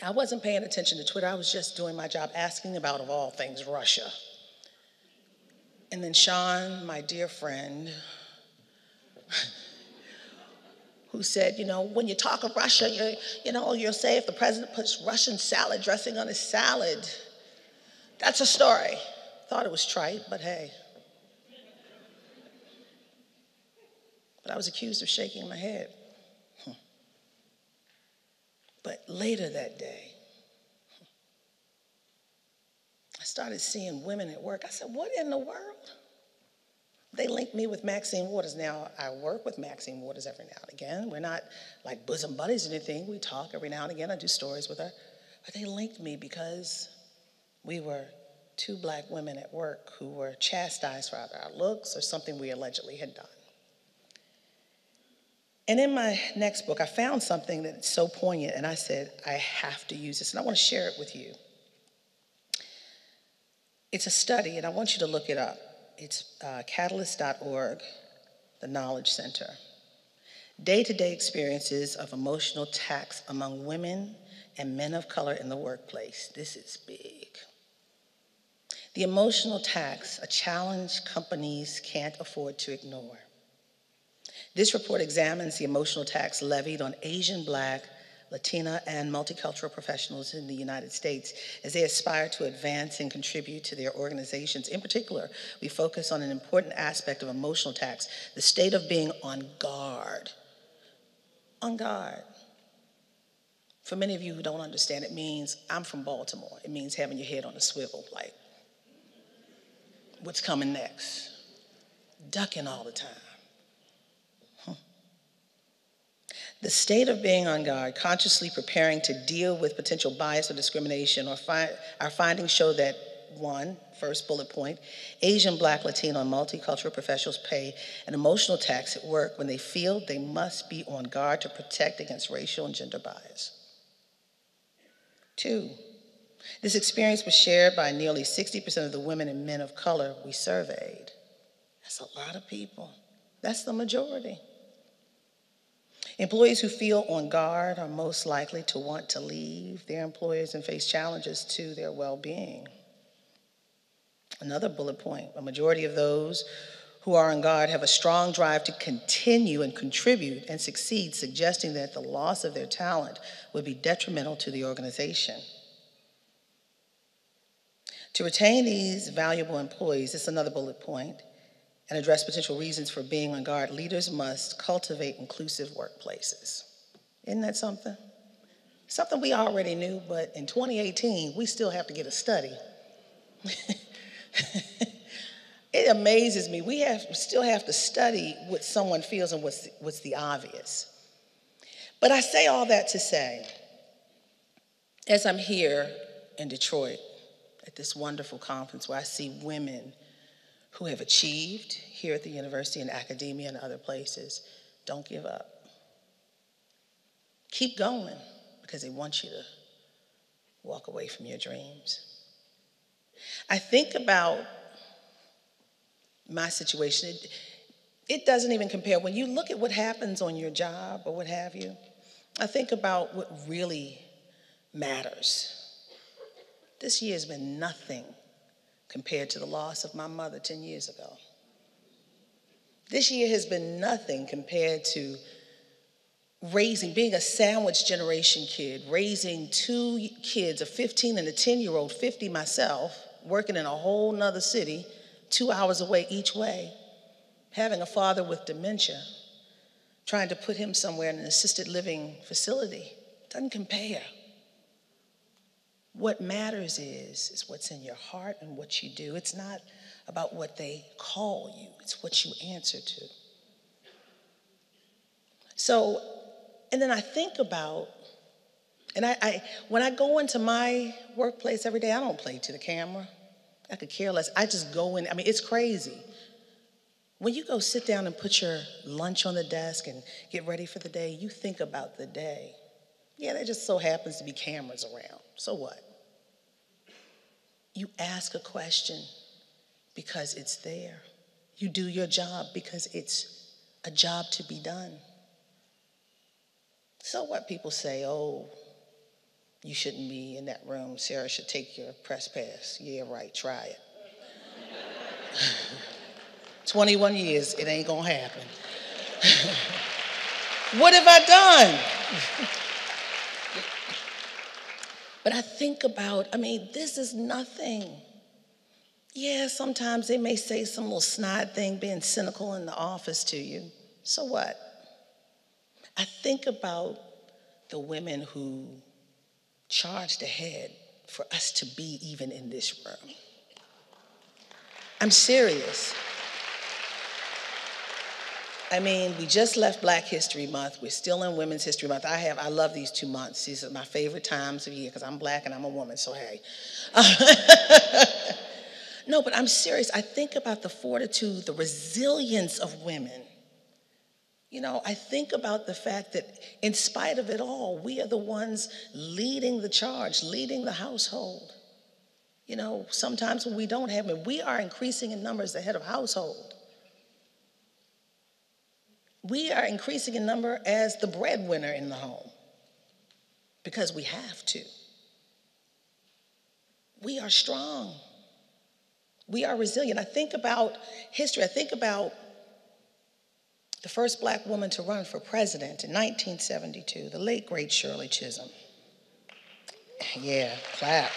I wasn't paying attention to Twitter. I was just doing my job, asking about, of all things, Russia. And then Sean, my dear friend, who said, you know, when you talk of Russia, you'll say if the president puts Russian salad dressing on his salad, that's a story. Thought it was trite, but hey. But I was accused of shaking my head. But later that day, I started seeing women at work. I said, what in the world? They linked me with Maxine Waters. Now, I work with Maxine Waters every now and again. We're not like bosom buddies or anything. We talk every now and again. I do stories with her. But they linked me because we were two Black women at work who were chastised for either our looks or something we allegedly had done. And in my next book, I found something that's so poignant, and I said, I have to use this, and I want to share it with you. It's a study, and I want you to look it up. It's catalyst.org, the Knowledge Center. Day-to-day experiences of emotional tax among women and men of color in the workplace. This is big. The emotional tax, a challenge companies can't afford to ignore. This report examines the emotional tax levied on Asian, Black, Latina, and multicultural professionals in the United States as they aspire to advance and contribute to their organizations. In particular, we focus on an important aspect of emotional tax, the state of being on guard. On guard. For many of you who don't understand, it means, I'm from Baltimore. It means having your head on a swivel, like, what's coming next? Ducking all the time. The state of being on guard, consciously preparing to deal with potential bias or discrimination, our findings show that, one, first bullet point, Asian, Black, Latino, and multicultural professionals pay an emotional tax at work when they feel they must be on guard to protect against racial and gender bias. Two, this experience was shared by nearly 60% of the women and men of color we surveyed. That's a lot of people. That's the majority. Employees who feel on guard are most likely to want to leave their employers and face challenges to their well-being. Another bullet point, a majority of those who are on guard have a strong drive to continue and contribute and succeed, suggesting that the loss of their talent would be detrimental to the organization. To retain these valuable employees, this is another bullet point, and address potential reasons for being on guard, leaders must cultivate inclusive workplaces. Isn't that something? Something we already knew, but in 2018, we still have to get a study. It amazes me. We still have to study what someone feels and what's the obvious. But I say all that to say, as I'm here in Detroit at this wonderful conference where I see women who have achieved here at the university and academia and other places, don't give up. Keep going, because they want you to walk away from your dreams. I think about my situation. It doesn't even compare. When you look at what happens on your job or what have you, I think about what really matters. This year has been nothing compared to the loss of my mother 10 years ago. This year has been nothing compared to being a sandwich generation kid, raising two kids, a 15 and a 10-year-old, 50 myself, working in a whole nother city, 2 hours away each way, having a father with dementia, trying to put him somewhere in an assisted living facility. Doesn't compare. What matters is what's in your heart and what you do. It's not about what they call you, it's what you answer to. So, and then I think about, and when I go into my workplace every day, I don't play to the camera. I could care less. I just go in. I mean, it's crazy. When you go sit down and put your lunch on the desk and get ready for the day, you think about the day. Yeah, there just so happens to be cameras around. So what? You ask a question because it's there. You do your job because it's a job to be done. So what people say, oh, you shouldn't be in that room. Sarah should take your press pass. Yeah, right, try it. 21 years, it ain't gonna happen. What have I done? But I think about, this is nothing. Yeah, sometimes they may say some little snide thing, being cynical in the office to you. So what? I think about the women who charged ahead for us to be even in this room. I'm serious. We just left Black History Month. We're still in Women's History Month. I love these 2 months. These are my favorite times of year because I'm Black and I'm a woman, so hey. No, but I'm serious. I think about the fortitude, the resilience of women. I think about the fact that in spite of it all, we are the ones leading the charge, leading the household. Sometimes when we don't have it, we are increasing in numbers the head of household. We are increasing in number as the breadwinner in the home because we have to. We are strong. We are resilient. I think about history. I think about the first Black woman to run for president in 1972, the late, great Shirley Chisholm. Yeah, clap.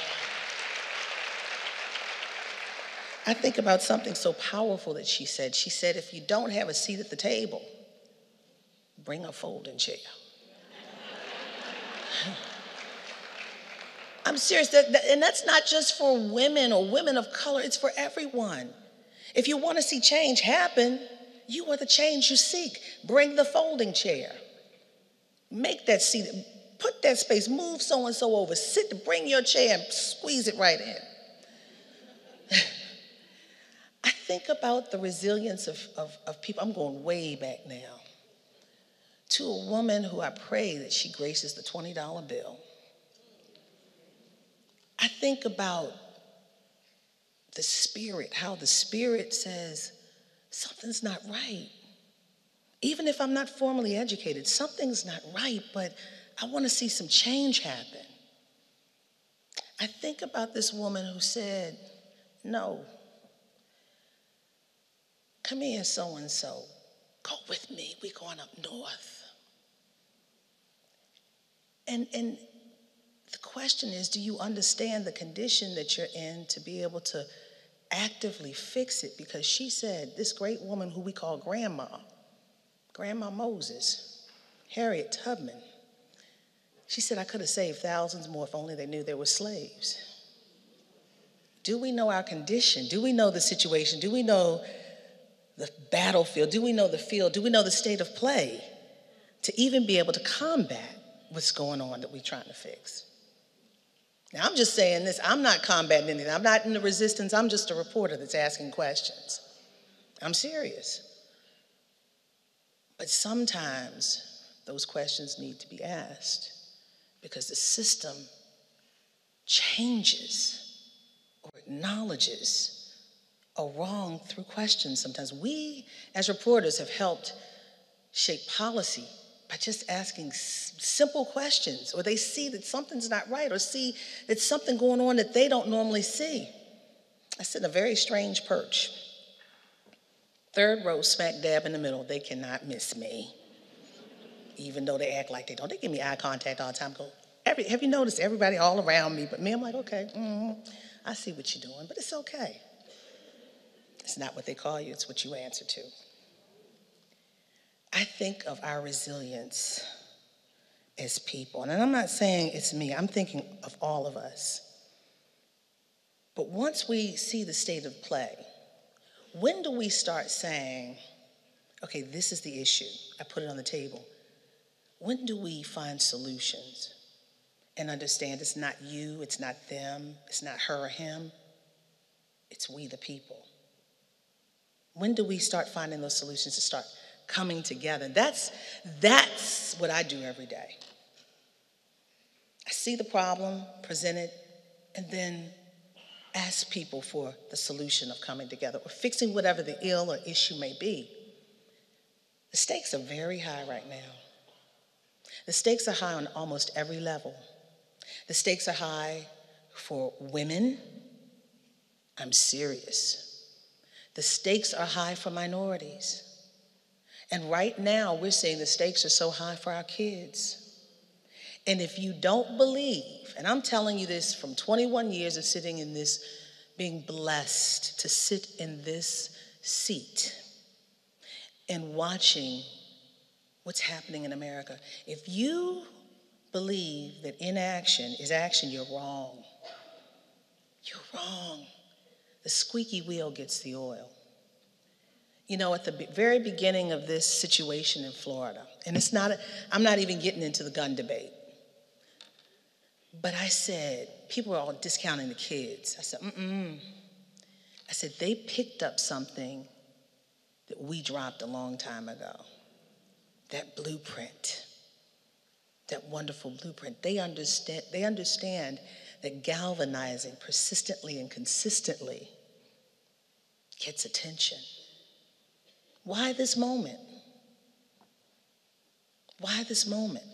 I think about something so powerful that she said. She said, if you don't have a seat at the table, bring a folding chair. I'm serious, and that's not just for women or women of color, it's for everyone. If you want to see change happen, you are the change you seek. Bring the folding chair. Make that seat, put that space, move so-and-so over, bring your chair and squeeze it right in. I think about the resilience of people. I'm going way back now. To a woman who I pray that she graces the $20 bill. I think about the Spirit, how the Spirit says, something's not right. Even if I'm not formally educated, something's not right, but I want to see some change happen. I think about this woman who said, no, come here, so-and-so, go with me, we're going up north. And the question is, do you understand the condition that you're in to be able to actively fix it? Because she said, this great woman who we call Grandma Moses, Harriet Tubman, she said, I could have saved thousands more if only they knew they were slaves. Do we know our condition? Do we know the situation? Do we know the battlefield? Do we know the field? Do we know the state of play to even be able to combat what's going on that we're trying to fix? Now, I'm just saying this. I'm not combating anything. I'm not in the resistance. I'm just a reporter that's asking questions. I'm serious. But sometimes those questions need to be asked because the system changes or acknowledges a wrong through questions. Sometimes we, as reporters, have helped shape policy by just asking simple questions, or they see that something's not right, or see that something going on that they don't normally see. I sit in a very strange perch. Third row, smack dab in the middle. They cannot miss me, even though they act like they don't. They give me eye contact all the time. Have you noticed everybody all around me but me? I'm like, okay, I see what you're doing, but it's okay. It's not what they call you, it's what you answer to. I think of our resilience as people, and I'm not saying it's me, I'm thinking of all of us. But once we see the state of play, when do we start saying, okay, this is the issue, I put it on the table. When do we find solutions and understand it's not you, it's not them, it's not her or him, it's we the people? When do we start finding those solutions to start coming together? That's what I do every day. I see the problem presented and then ask people for the solution of coming together or fixing whatever the ill or issue may be. The stakes are very high right now. The stakes are high on almost every level. The stakes are high for women. I'm serious. The stakes are high for minorities. And right now, we're saying the stakes are so high for our kids. And if you don't believe, and I'm telling you this from 21 years of sitting in this, being blessed to sit in this seat and watching what's happening in America. If you believe that inaction is action, you're wrong. You're wrong. The squeaky wheel gets the oil. You know, at the very beginning of this situation in Florida, and I'm not even getting into the gun debate, but I said, people were all discounting the kids. I said, I said, they picked up something that we dropped a long time ago. That blueprint, that wonderful blueprint. They understand that galvanizing persistently and consistently gets attention. Why this moment? Why this moment?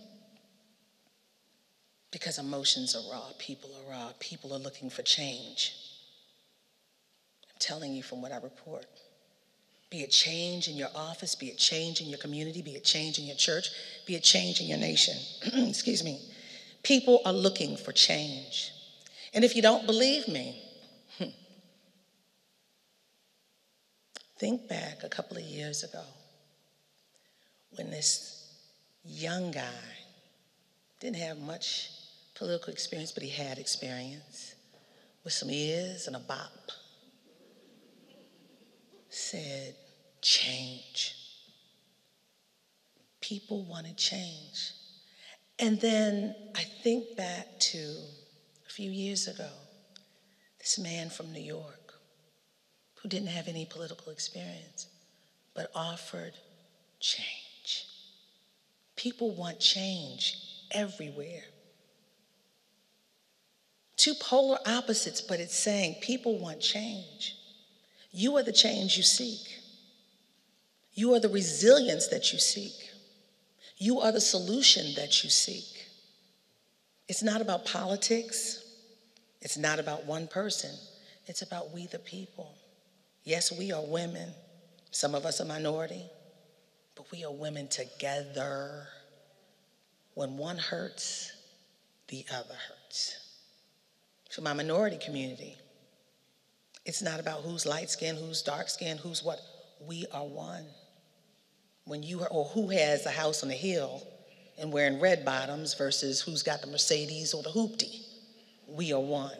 Because emotions are raw, people are raw, people are looking for change. I'm telling you from what I report. Be it change in your office, be it change in your community, be it change in your church, be it change in your nation. Excuse me. People are looking for change. And if you don't believe me, think back a couple of years ago when this young guy didn't have much political experience, but he had experience with some ears and a bop. Said, change. People wanted change. And then I think back to a few years ago, this man from New York who didn't have any political experience, but offered change. People want change everywhere. Two polar opposites, but it's saying people want change. You are the change you seek. You are the resilience that you seek. You are the solution that you seek. It's not about politics. It's not about one person. It's about we the people. Yes, we are women. Some of us are minority, but we are women together. When one hurts, the other hurts. rights. For my minority community, it's not about who's light-skinned, who's dark-skinned, who's what. We are one. Or who has a house on the hill and wearing red bottoms versus who's got the Mercedes or the hoopty. We are one.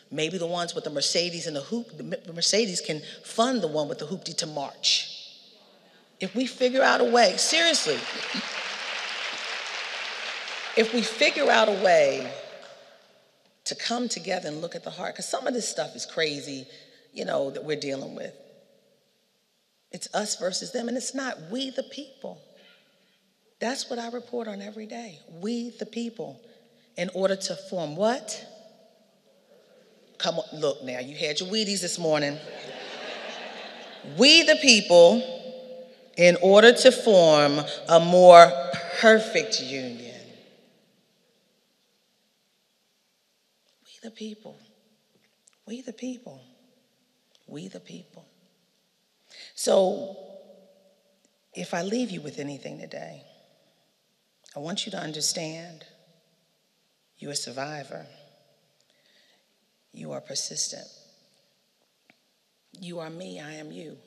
Maybe the ones with the Mercedes and the Mercedes can fund the one with the hoopty to march. If we figure out a way, seriously, if we figure out a way to come together and look at the heart, because some of this stuff is crazy, that we're dealing with. It's us versus them, and it's not we the people. That's what I report on every day. We the people, in order to form what? Come on, look now, you had your Wheaties this morning. We the people, in order to form a more perfect union. We the people. We the people. We the people. So, if I leave you with anything today, I want you to understand you're a survivor. You are persistent. You are me, I am you.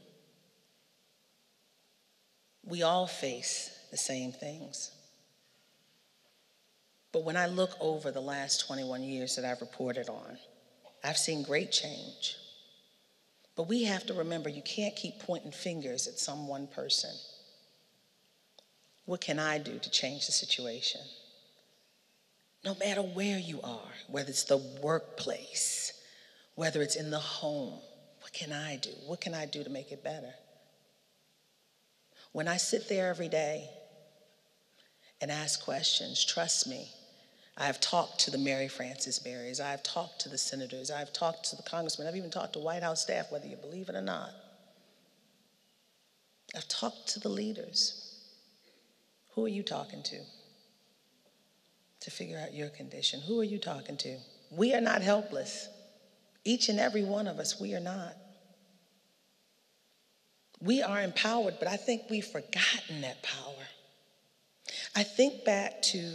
We all face the same things. But when I look over the last 21 years that I've reported on, I've seen great change. But we have to remember, you can't keep pointing fingers at some one person. What can I do to change the situation? No matter where you are, whether it's the workplace, whether it's in the home, what can I do? What can I do to make it better? When I sit there every day and ask questions, trust me, I have talked to the Mary Frances Berries. I have talked to the senators. I have talked to the congressmen. I've even talked to White House staff, whether you believe it or not. I've talked to the leaders. Who are you talking to figure out your condition? Who are you talking to? We are not helpless. Each and every one of us, we are not. We are empowered, but I think we've forgotten that power. I think back to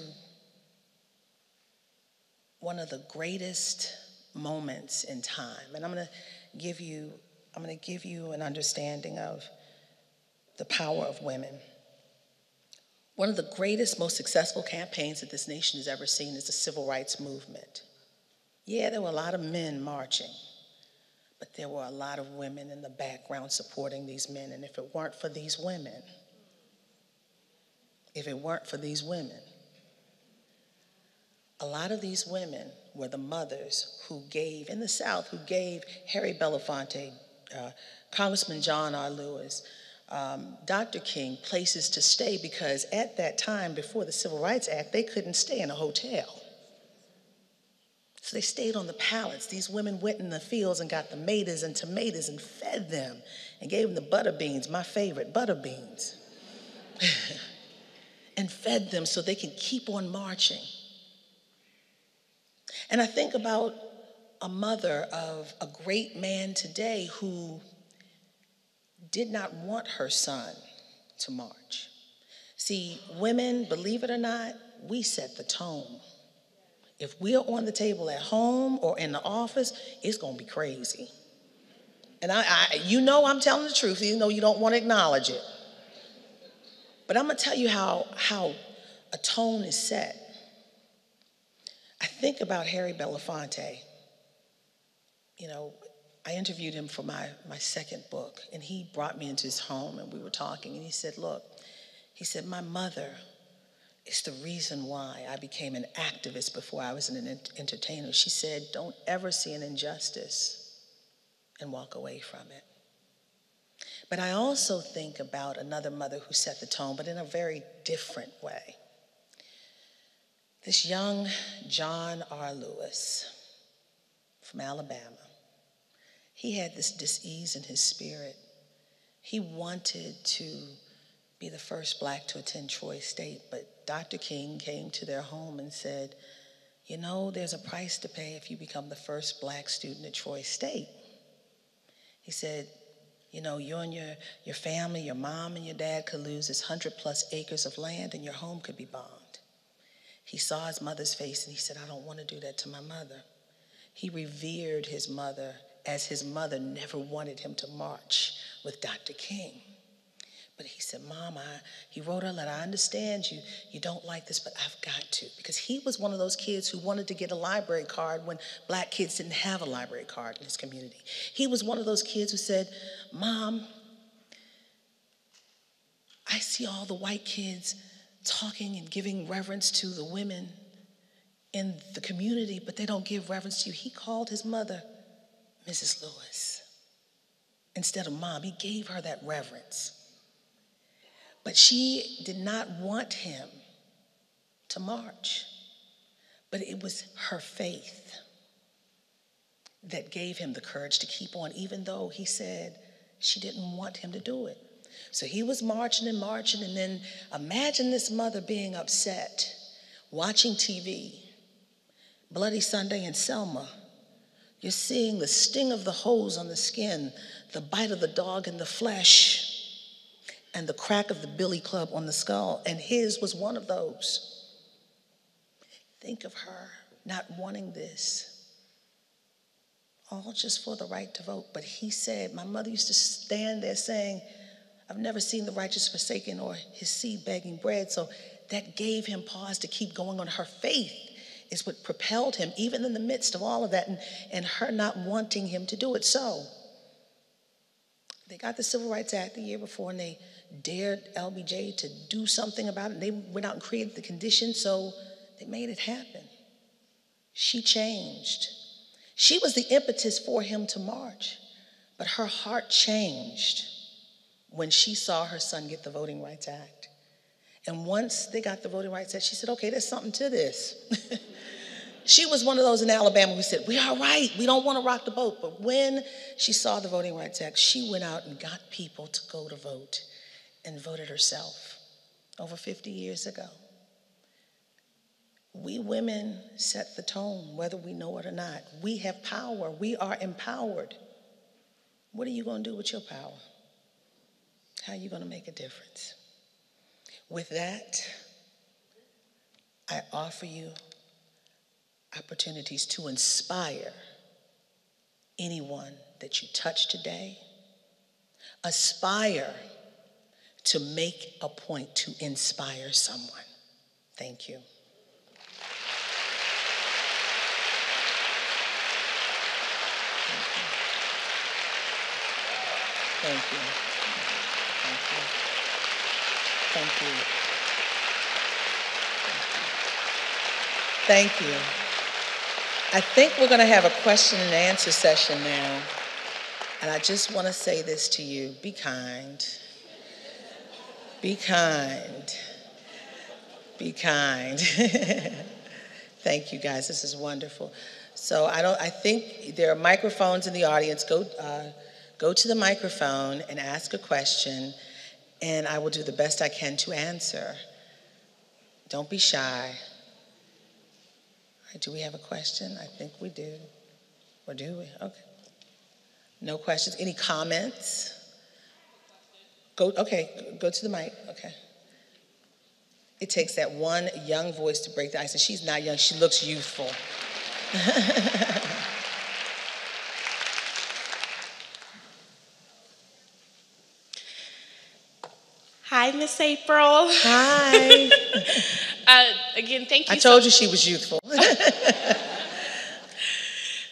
one of the greatest moments in time, and I'm going to give you an understanding of the power of women. One of the greatest, most successful campaigns that this nation has ever seen is the civil rights movement. Yeah, there were a lot of men marching, but there were a lot of women in the background supporting these men. And if it weren't for these women, a lot of these women were the mothers who gave, in the South, who gave Harry Belafonte, Congressman John R. Lewis, Dr. King places to stay, because at that time, before the Civil Rights Act, they couldn't stay in a hotel. So they stayed on the pallets. These women went in the fields and got tomatoes and tomatoes and fed them and gave them the butter beans, my favorite, butter beans, and fed them so they can keep on marching. And I think about a mother of a great man today who did not want her son to march. See, women, believe it or not, we set the tone. If we're on the table at home or in the office, it's going to be crazy. And I'm telling the truth, even though you don't want to acknowledge it. But I'm going to tell you how a tone is set. I think about Harry Belafonte. I interviewed him for my second book, and he brought me into his home, and we were talking, and he said, look, my mother is the reason why I became an activist before I was an entertainer. She said, don't ever see an injustice and walk away from it. But I also think about another mother who set the tone, but in a very different way. This young John R. Lewis from Alabama, he had this dis-ease in his spirit. He wanted to be the first black to attend Troy State, but Dr. King came to their home and said, there's a price to pay if you become the first black student at Troy State. He said, you and your family, your mom and your dad could lose this 100+ acres of land and your home could be bombed. He saw his mother's face and he said, I don't want to do that to my mother. He revered his mother as his mother never wanted him to march with Dr. King. But he said, Mom, he wrote her a letter. I understand you don't like this, but I've got to. Because he was one of those kids who wanted to get a library card when black kids didn't have a library card in his community. He was one of those kids who said, Mom, I see all the white kids talking and giving reverence to the women in the community, but they don't give reverence to you. He called his mother Mrs. Lewis instead of Mom. He gave her that reverence. But she did not want him to march. But it was her faith that gave him the courage to keep on, even though he said she didn't want him to do it. So he was marching and marching, and then imagine this mother being upset, watching TV, Bloody Sunday in Selma. You're seeing the sting of the hose on the skin, the bite of the dog in the flesh, and the crack of the billy club on the skull, and his was one of those. Think of her not wanting this, all just for the right to vote. But he said, my mother used to stand there saying, I've never seen the righteous forsaken or his seed begging bread. So that gave him pause to keep going on. Her faith is what propelled him, even in the midst of all of that, and her not wanting him to do it. So they got the Civil Rights Act the year before, and they dared LBJ to do something about it. They went out and created the conditions, so they made it happen. She changed. She was the impetus for him to march, but her heart changed when she saw her son get the Voting Rights Act. And once they got the Voting Rights Act, she said, okay, there's something to this. She was one of those in Alabama who said, we are right, we don't want to rock the boat. But when she saw the Voting Rights Act, she went out and got people to go to vote and voted herself over 50 years ago. We women set the tone, whether we know it or not. We have power. We are empowered. What are you going to do with your power? How are you going to make a difference? With that, I offer you opportunities to inspire anyone that you touch today. Aspire to make a point to inspire someone. Thank you. Thank you. Thank you. Thank you. Thank you. I think we're going to have a question and answer session now. And I just want to say this to you. Be kind. Be kind. Be kind. Thank you, guys. This is wonderful. So I think there are microphones in the audience. Go to the microphone and ask a question, and I will do the best I can to answer. Don't be shy. Do we have a question? I think we do. Or do we? Okay. No questions. Any comments? Go to the mic. Okay. It takes that one young voice to break the ice, and she's not young. She looks youthful. Hi, Miss April. Hi. Again, thank you. I told you she was youthful.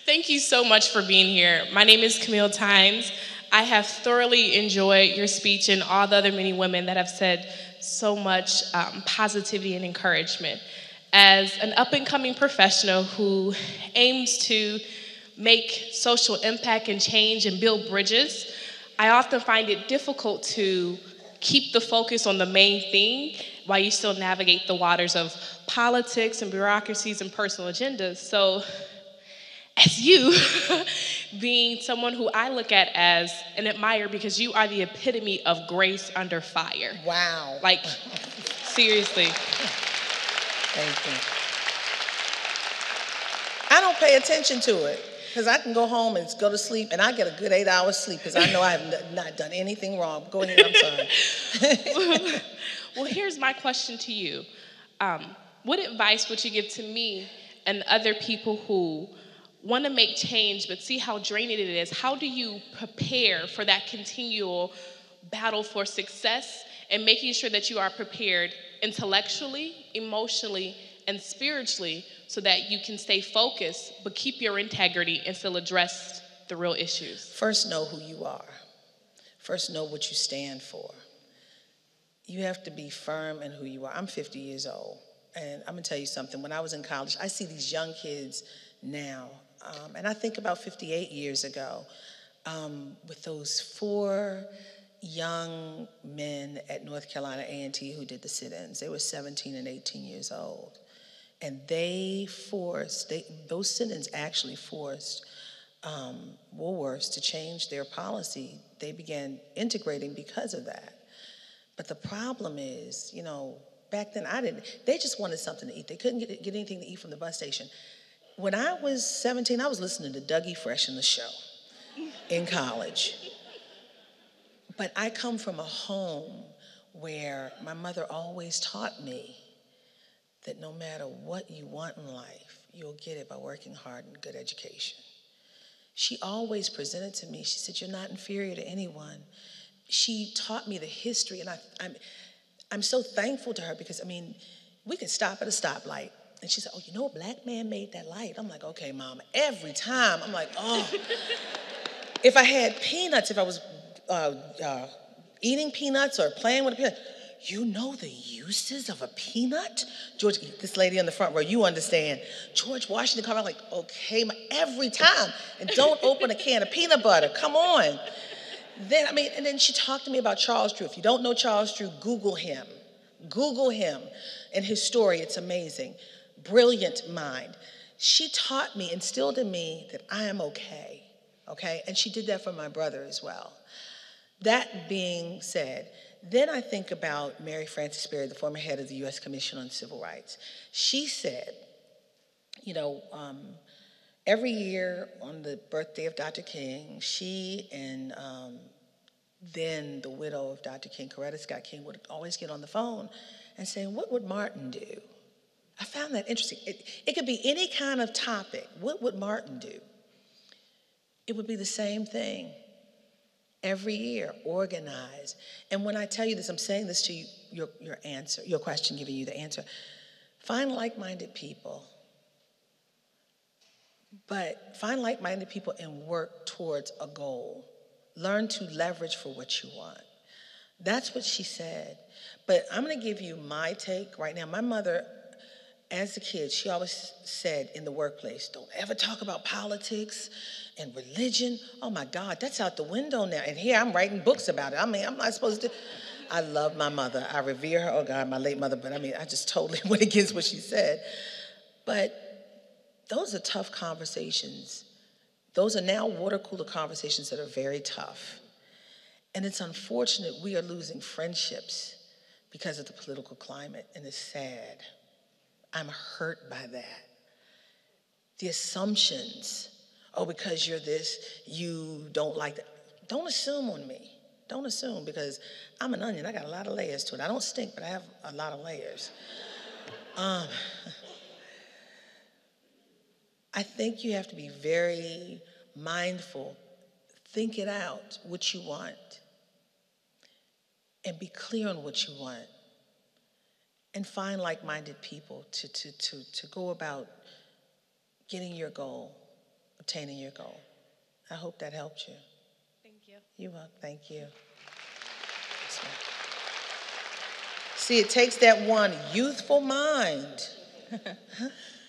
Thank you so much for being here. My name is Camille Tynes. I have thoroughly enjoyed your speech and all the other many women that have said so much positivity and encouragement. As an up-and-coming professional who aims to make social impact and change and build bridges, I often find it difficult to keep the focus on the main thing while you still navigate the waters of politics and bureaucracies and personal agendas. So as you, being someone who I look at as and admire because you are the epitome of grace under fire. Wow. Like, seriously. Thank you. I don't pay attention to it because I can go home and go to sleep and I get a good 8 hours sleep because I know I have not done anything wrong. Go ahead, I'm sorry. Well, here's my question to you. what advice would you give to me and other people who want to make change but see how draining it is? How do you prepare for that continual battle for success and making sure that you are prepared intellectually, emotionally, and spiritually so that you can stay focused but keep your integrity and still address the real issues? First, know who you are. First, know what you stand for. You have to be firm in who you are. I'm 50 years old, and I'm gonna tell you something. When I was in college, I see these young kids now, and I think about 58 years ago, with those 4 young men at North Carolina A&T who did the sit-ins. They were 17 and 18 years old. And those sit-ins actually forced Woolworths to change their policy. They began integrating because of that. But the problem is, you know, back then they just wanted something to eat. They couldn't get anything to eat from the bus station. When I was 17, I was listening to Dougie Fresh in the show in college. But I come from a home where my mother always taught me that no matter what you want in life, you'll get it by working hard and good education. She always presented to me, she said, you're not inferior to anyone. She taught me the history, and I'm so thankful to her because, I mean, we could stop at a stoplight, and she said, oh, you know, a black man made that light. I'm like, okay, Mom. Every time, I'm like, oh. If I had peanuts, if I was eating peanuts or playing with a peanut, you know the uses of a peanut? George, this lady on the front row, you understand. George Washington come out like, okay, every time. And don't open a can of peanut butter, come on. And then she talked to me about Charles Drew. If you don't know Charles Drew, Google him. Google him and his story, it's amazing. Brilliant mind. She taught me, instilled in me that I am okay? And she did that for my brother as well. That being said, then I think about Mary Frances Berry, the former head of the U.S. Commission on Civil Rights. She said, you know, every year on the birthday of Dr. King, she and then the widow of Dr. King, Coretta Scott King, would always get on the phone and say, what would Martin do? I found that interesting. It could be any kind of topic. What would Martin do? It would be the same thing. Every year, organize. And when I tell you this, I'm saying this to you, your answer, your question, giving you the answer. Find like-minded people. But find like-minded people and work towards a goal. Learn to leverage for what you want. That's what she said. But I'm going to give you my take right now. My mother, as a kid, she always said in the workplace, don't ever talk about politics and religion. Oh my God, that's out the window now. And here I'm writing books about it. I mean, I'm not supposed to. I love my mother. I revere her. Oh God, my late mother. But I mean, I just totally went against what she said. But those are tough conversations. Those are now water cooler conversations that are very tough. And it's unfortunate we are losing friendships because of the political climate, and it's sad. I'm hurt by that. The assumptions, oh, because you're this, you don't like that. Don't assume on me. Don't assume, because I'm an onion. I got a lot of layers to it. I don't stink, but I have a lot of layers. I think you have to be very mindful. Think it out, what you want, and be clear on what you want. And find like-minded people to go about getting your goal, obtaining your goal. I hope that helped you. Thank you. You're welcome. Thank you. See, it takes that one youthful mind.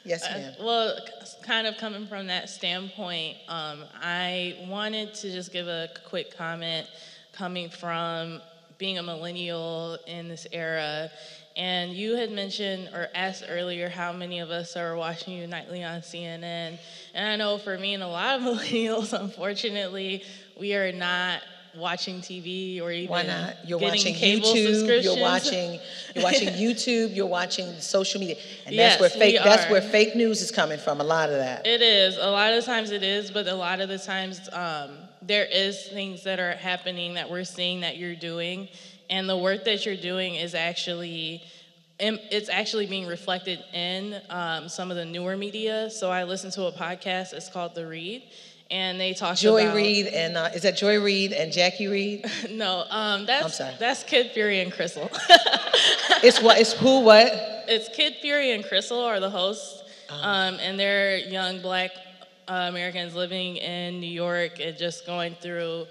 Yes, ma'am. Well, kind of coming from that standpoint, I wanted to just give a quick comment coming from being a millennial in this era. And you had mentioned or asked earlier how many of us are watching you nightly on CNN. And I know for me and a lot of millennials, unfortunately, we are not watching TV or even Why not? You're getting watching cable YouTube. subscriptions. You're watching YouTube. You're watching social media, and Yes, that's where fake news is coming from. A lot of that. It is. A lot of times it is, but a lot of the times there is things that are happening that we're seeing that you're doing, and the work that you're doing is actually it's actually being reflected in some of the newer media. So I listened to a podcast. It's called The Read, and they talk Joy about Reid and is that Joy Reid and Jackie Reid? no, I'm that's sorry. that's Kid Fury and Crystal. It's what? It's who? What? It's Kid Fury and Crystal are the hosts, and they're young Black Americans living in New York and just going through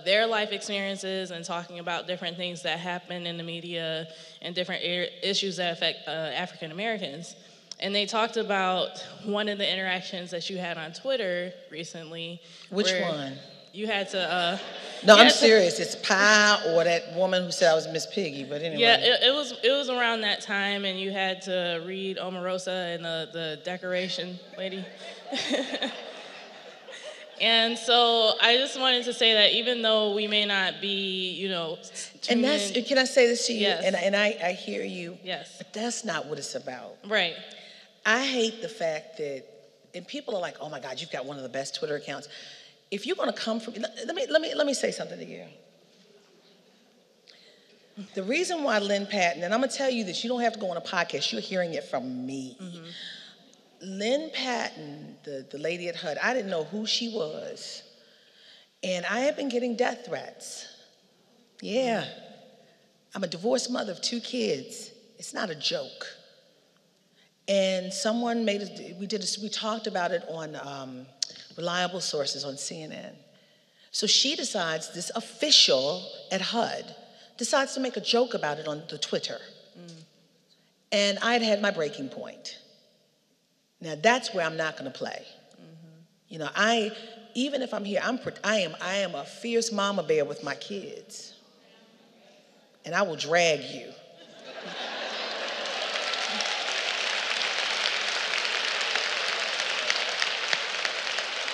their life experiences and talking about different things that happen in the media and different issues that affect African Americans. And they talked about one of the interactions that you had on Twitter recently. Which one? You had to. No, I'm serious. It's Pie or that woman who said I was Miss Piggy. But anyway. Yeah, it was around that time, and you had to read Omarosa and the decoration lady. And so I just wanted to say that even though we may not be, and that's, can I say this to you? Yes. And I hear you. Yes. But that's not what it's about. Right. I hate the fact that, and people are like, oh my God, you've got one of the best Twitter accounts. If you're going to come from, let me say something to you. The reason why Lynn Patton, and I'm going to tell you this, you don't have to go on a podcast, you're hearing it from me. Mm-hmm. Lynn Patton, the lady at HUD, I didn't know who she was. And I have been getting death threats. Yeah. I'm a divorced mother of 2 kids. It's not a joke. And someone we talked about it on reliable sources on CNN. So she decides, this official at HUD, decides to make a joke about it on the Twitter. And I'd had my breaking point. Now that's where I'm not going to play. Mm-hmm. Even if I'm here, I am a fierce mama bear with my kids, and I will drag you.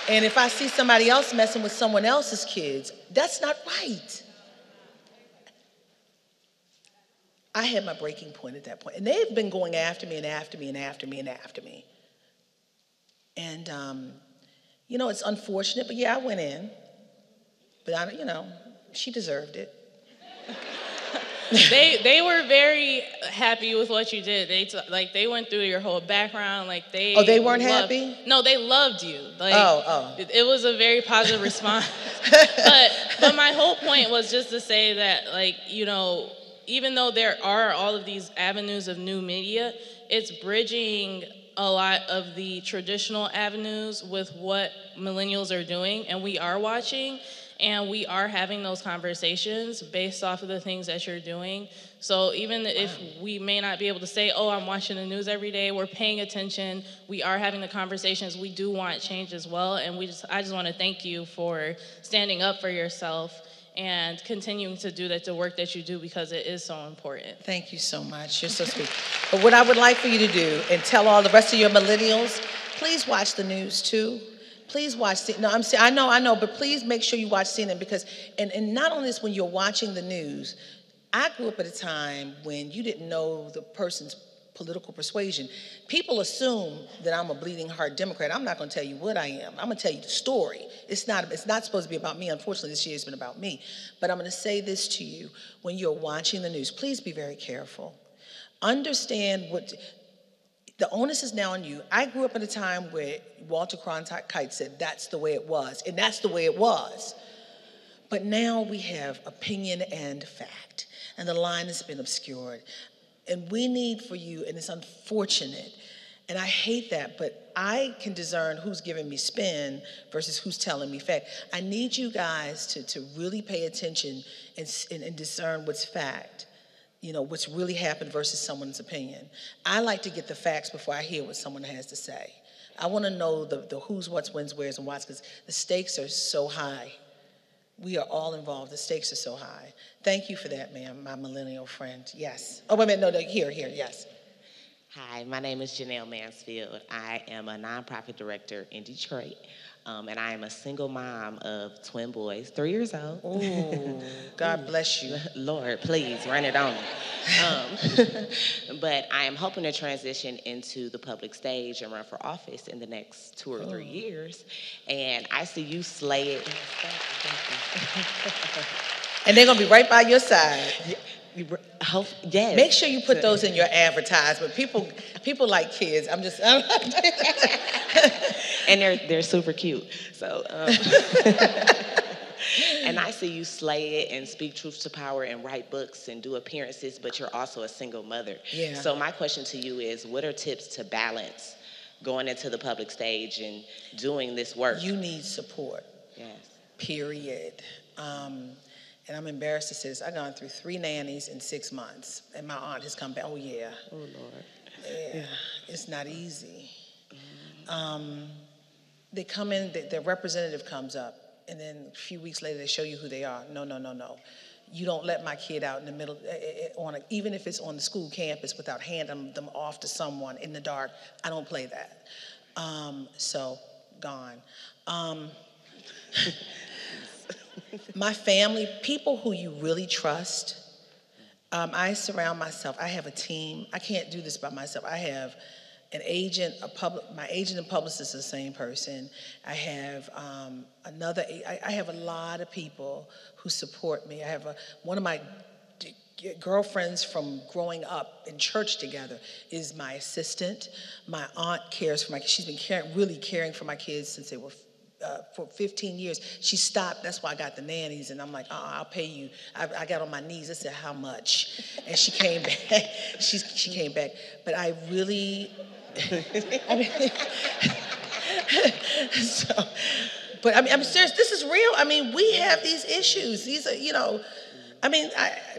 And if I see somebody else messing with someone else's kids, that's not right. I had my breaking point at that point, and they've been going after me and after me and after me and after me. And, it's unfortunate, but yeah, I went in. But, she deserved it. They were very happy with what you did. They went through your whole background. Oh, they weren't happy? No, they loved you. It was a very positive response. but my whole point was just to say that, even though there are all of these avenues of new media, it's bridging a lot of the traditional avenues with what millennials are doing, and we are watching, and we are having those conversations based off of the things that you're doing. So even if we may not be able to say, oh, I'm watching the news every day, we're paying attention, we are having the conversations, we do want change as well, and I just want to thank you for standing up for yourself and continuing to do the work that you do, because it is so important. Thank you so much. You're so sweet. But what I would like for you to do, and tell all the rest of your millennials, please watch the news too. Please watch CNN. No, I know, but please make sure you watch CNN, because, and not only this, when you're watching the news, I grew up at a time when you didn't know the person's political persuasion. People assume that I'm a bleeding heart Democrat. I'm not going to tell you what I am. I'm going to tell you the story. It's not supposed to be about me. Unfortunately, this year has been about me. But I'm going to say this to you. When you're watching the news, please be very careful. Understand the onus is now on you. I grew up at a time where Walter Cronkite said that's the way it was, and that's the way it was. But now we have opinion and fact, and the line has been obscured. And we need for you, and it's unfortunate, and I hate that, but I can discern who's giving me spin versus who's telling me fact. I need you guys to really pay attention and discern what's fact, what's really happened versus someone's opinion. I like to get the facts before I hear what someone has to say. I want to know the who's, what's, when's, where's, and what's, because the stakes are so high. We are all involved. The stakes are so high. Thank you for that, ma'am, my millennial friend. Yes. Oh, wait a minute. No, here, yes. Hi, my name is Janelle Mansfield. I am a nonprofit director in Detroit, and I am a single mom of twin boys, 3 years old. Oh, God bless you. Lord, please, run it on me. But I am hoping to transition into the public stage and run for office in the next 2 or 3 years. And I see you slay it. And they're going to be right by your side. Yes. Make sure you put those in your advertisement. People like kids. I'm and they're super cute. So, and I see you slay it and speak truth to power and write books and do appearances, but you're also a single mother. Yeah. So my question to you is, what are tips to balance going into the public stage and doing this work? You need support. Yes. Period. And I'm embarrassed to say this. I've gone through 3 nannies in 6 months, and my aunt has come back. Oh yeah. Oh Lord. Yeah. It's not easy. They come in. Their representative comes up, and then a few weeks later they show you who they are. No. You don't let my kid out in the middle, even if it's on the school campus, without handing them off to someone in the dark. I don't play that. So, gone. My family, people who you really trust, I surround myself. I have a team. I can't do this by myself. I have an agent, my agent and publicist is the same person. I have I have a lot of people who support me. I have one of my girlfriends from growing up in church together is my assistant. My aunt cares for my kids. She's been really caring for my kids since they were for 15 years. She stopped. That's why I got the nannies. And I'm like, I'll pay you. I got on my knees. I said, how much? And she came back. She came back. But I really, I'm serious. This is real. I mean, we have these issues. These are,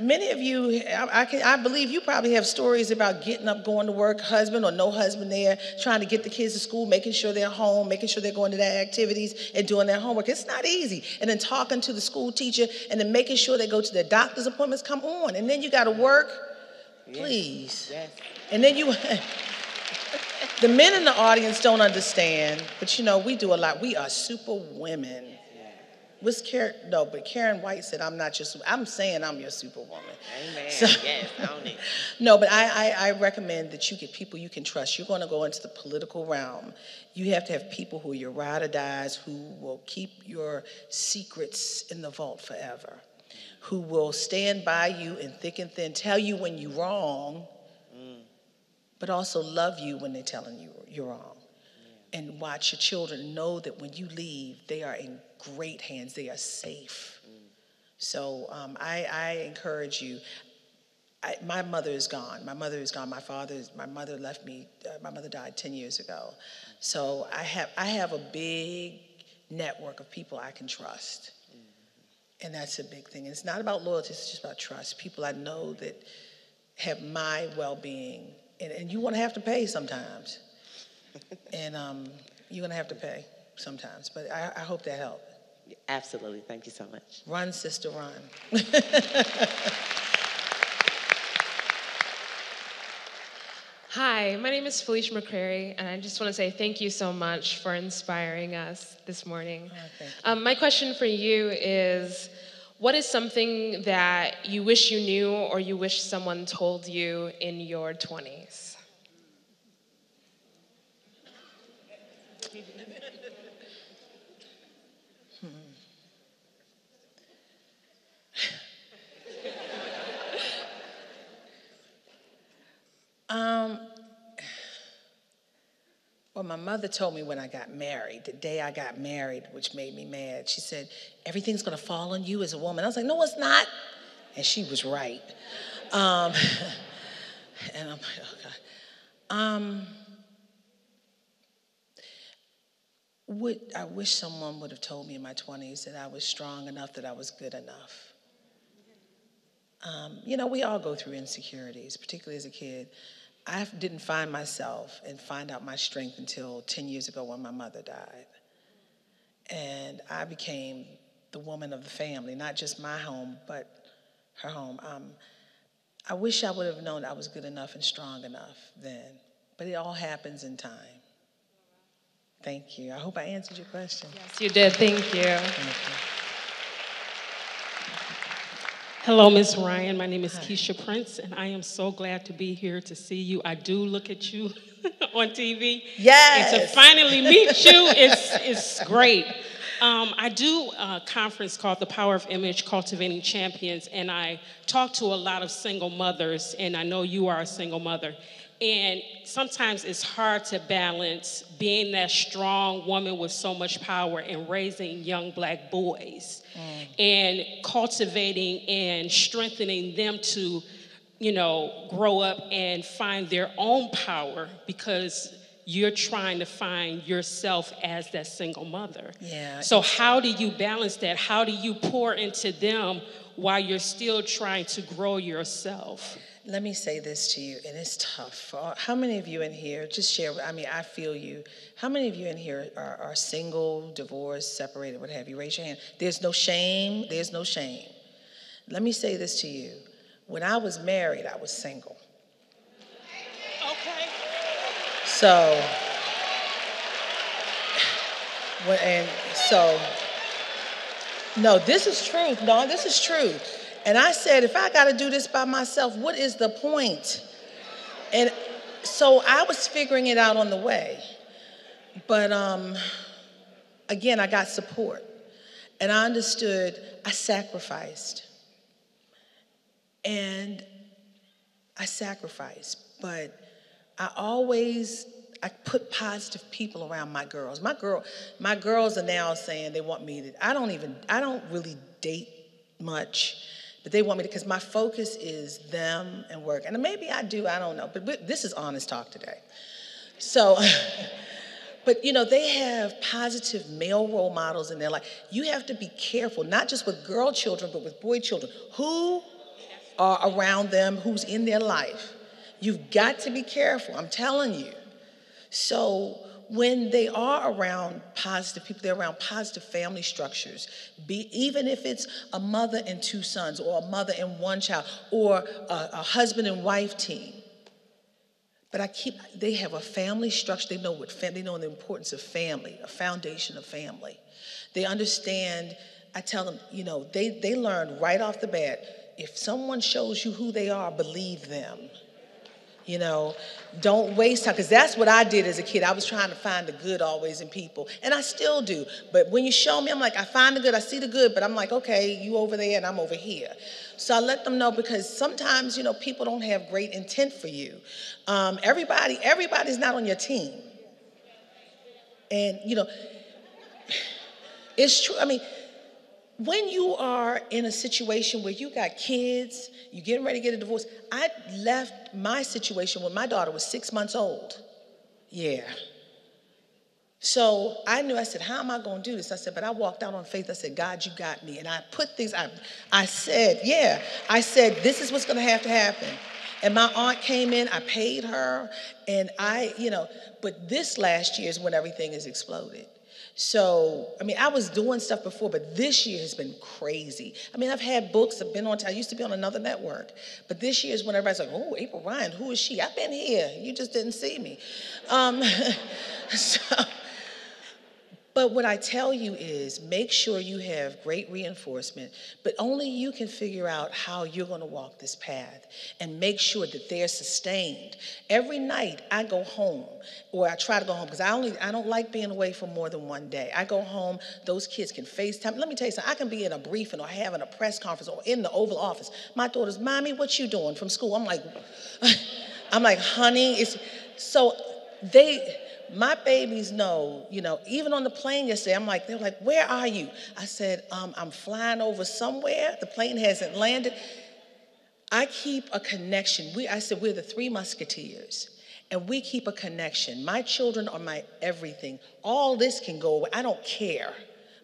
many of you, I believe you probably have stories about getting up, going to work, husband or no husband there, trying to get the kids to school, making sure they're home, making sure they're going to their activities and doing their homework. It's not easy. And then talking to the school teacher and then making sure they go to their doctor's appointments. Come on. And then you got to work. Please. Yes. And then the men in the audience don't understand, but we do a lot. We are super women. Was Karen? No, but Karen White said, I'm saying I'm your superwoman. Amen. So, yes, own it. No, but I recommend that you get people you can trust. You're going to go into the political realm. You have to have people who are your ride or dies, who will keep your secrets in the vault forever, who will stand by you in thick and thin, tell you when you're wrong, but also love you when they're telling you you're wrong. And watch your children know that when you leave, they are in great hands. They are safe. So I encourage you. My mother is gone. My mother is gone. My mother left me. My mother died 10 years ago. So I have a big network of people I can trust. And that's a big thing. And it's not about loyalty. It's just about trust. People I know that have my well-being. And you're going to have to pay sometimes. And you're going to have to pay sometimes. But I hope that helped. Absolutely. Thank you so much. Run, sister, run. Hi, my name is Felicia McCrary, and I just want to say thank you so much for inspiring us this morning. My question for you is, what is something that you wish you knew or you wish someone told you in your 20s? Well, my mother told me when I got married, the day I got married, which made me mad, she said, everything's going to fall on you as a woman. I was like, no, it's not. And she was right. And I'm like, oh, God. I wish someone would have told me in my 20s that I was strong enough, that I was good enough. We all go through insecurities, particularly as a kid. I didn't find myself and find out my strength until 10 years ago when my mother died. And I became the woman of the family, not just my home, but her home. I wish I would have known I was good enough and strong enough then, but it all happens in time. Thank you. I hope I answered your question. Yes, you did. Thank you. Thank you. Hello, Ms. Ryan. My name is Keisha Prince, and I am so glad to be here to see you. I do look at you on TV. Yes. And to finally meet you is great. I do a conference called The Power of Image, Cultivating Champions, and I talk to a lot of single mothers, and I know you are a single mother. And sometimes it's hard to balance being that strong woman with so much power and raising young Black boys and cultivating and strengthening them to, grow up and find their own power because you're trying to find yourself as that single mother. Yeah. So how do you balance that? How do you pour into them while you're still trying to grow yourself? Let me say this to you, and it's tough. How many of you in here, just share, I feel you. How many of you in here are single, divorced, separated, what have you? Raise your hand. There's no shame. There's no shame. Let me say this to you. When I was married, I was single. Okay. So, no, this is truth. No, this is truth. And I said, if I got to do this by myself, what is the point? And so I was figuring it out on the way. But again, I got support. And I understood I sacrificed. And I sacrificed. But I put positive people around my girls. My girls are now saying they want me to, I don't really date much. But they want me to, because my focus is them and work. And maybe I do, I don't know. But this is honest talk today. So, but they have positive male role models in their life. You have to be careful, not just with girl children, but with boy children. Who are around them, who's in their life. You've got to be careful, I'm telling you. So when they are around positive people, they're around positive family structures, even if it's a mother and two sons, or a mother and one child, or a husband and wife team. But they have a family structure. They know they know the importance of family, a foundation of family. They understand. I tell them, they learn right off the bat. If someone shows you who they are, believe them. Don't waste time, because that's what I did as a kid. I was trying to find the good always in people, and I still do. But when you show me, I'm like, I find the good, I see the good, but I'm like, okay, you over there and I'm over here. So I let them know, because sometimes, people don't have great intent for you. Everybody's not on your team. And, it's true. When you are in a situation where you got kids, you're getting ready to get a divorce. I left my situation when my daughter was 6 months old. Yeah. So I said, how am I going to do this? I said, but I walked out on faith. I said, God, you got me. And I put things, I said, this is what's going to happen. And my aunt came in, I paid her, and but this last year is when everything has exploded. So, I was doing stuff before, but this year has been crazy. I've had books, I used to be on another network, but this year is when everybody's like, oh, April Ryan, who is she? I've been here, you just didn't see me. But what I tell you is, make sure you have great reinforcement, but only you can figure out how you're going to walk this path, and make sure that they're sustained. Every night I go home, or I try to go home, because I don't like being away for more than one day. I go home, those kids can FaceTime. Let me tell you something, I can be in a briefing or having a press conference or in the Oval Office. My daughter's, Mommy, what you doing from school? I'm like, honey, my babies know, even on the plane yesterday, they're like, where are you? I said, I'm flying over somewhere. The plane hasn't landed. I keep a connection. I said, we're the Three Musketeers, and we keep a connection. My children are my everything. All this can go away. I don't care.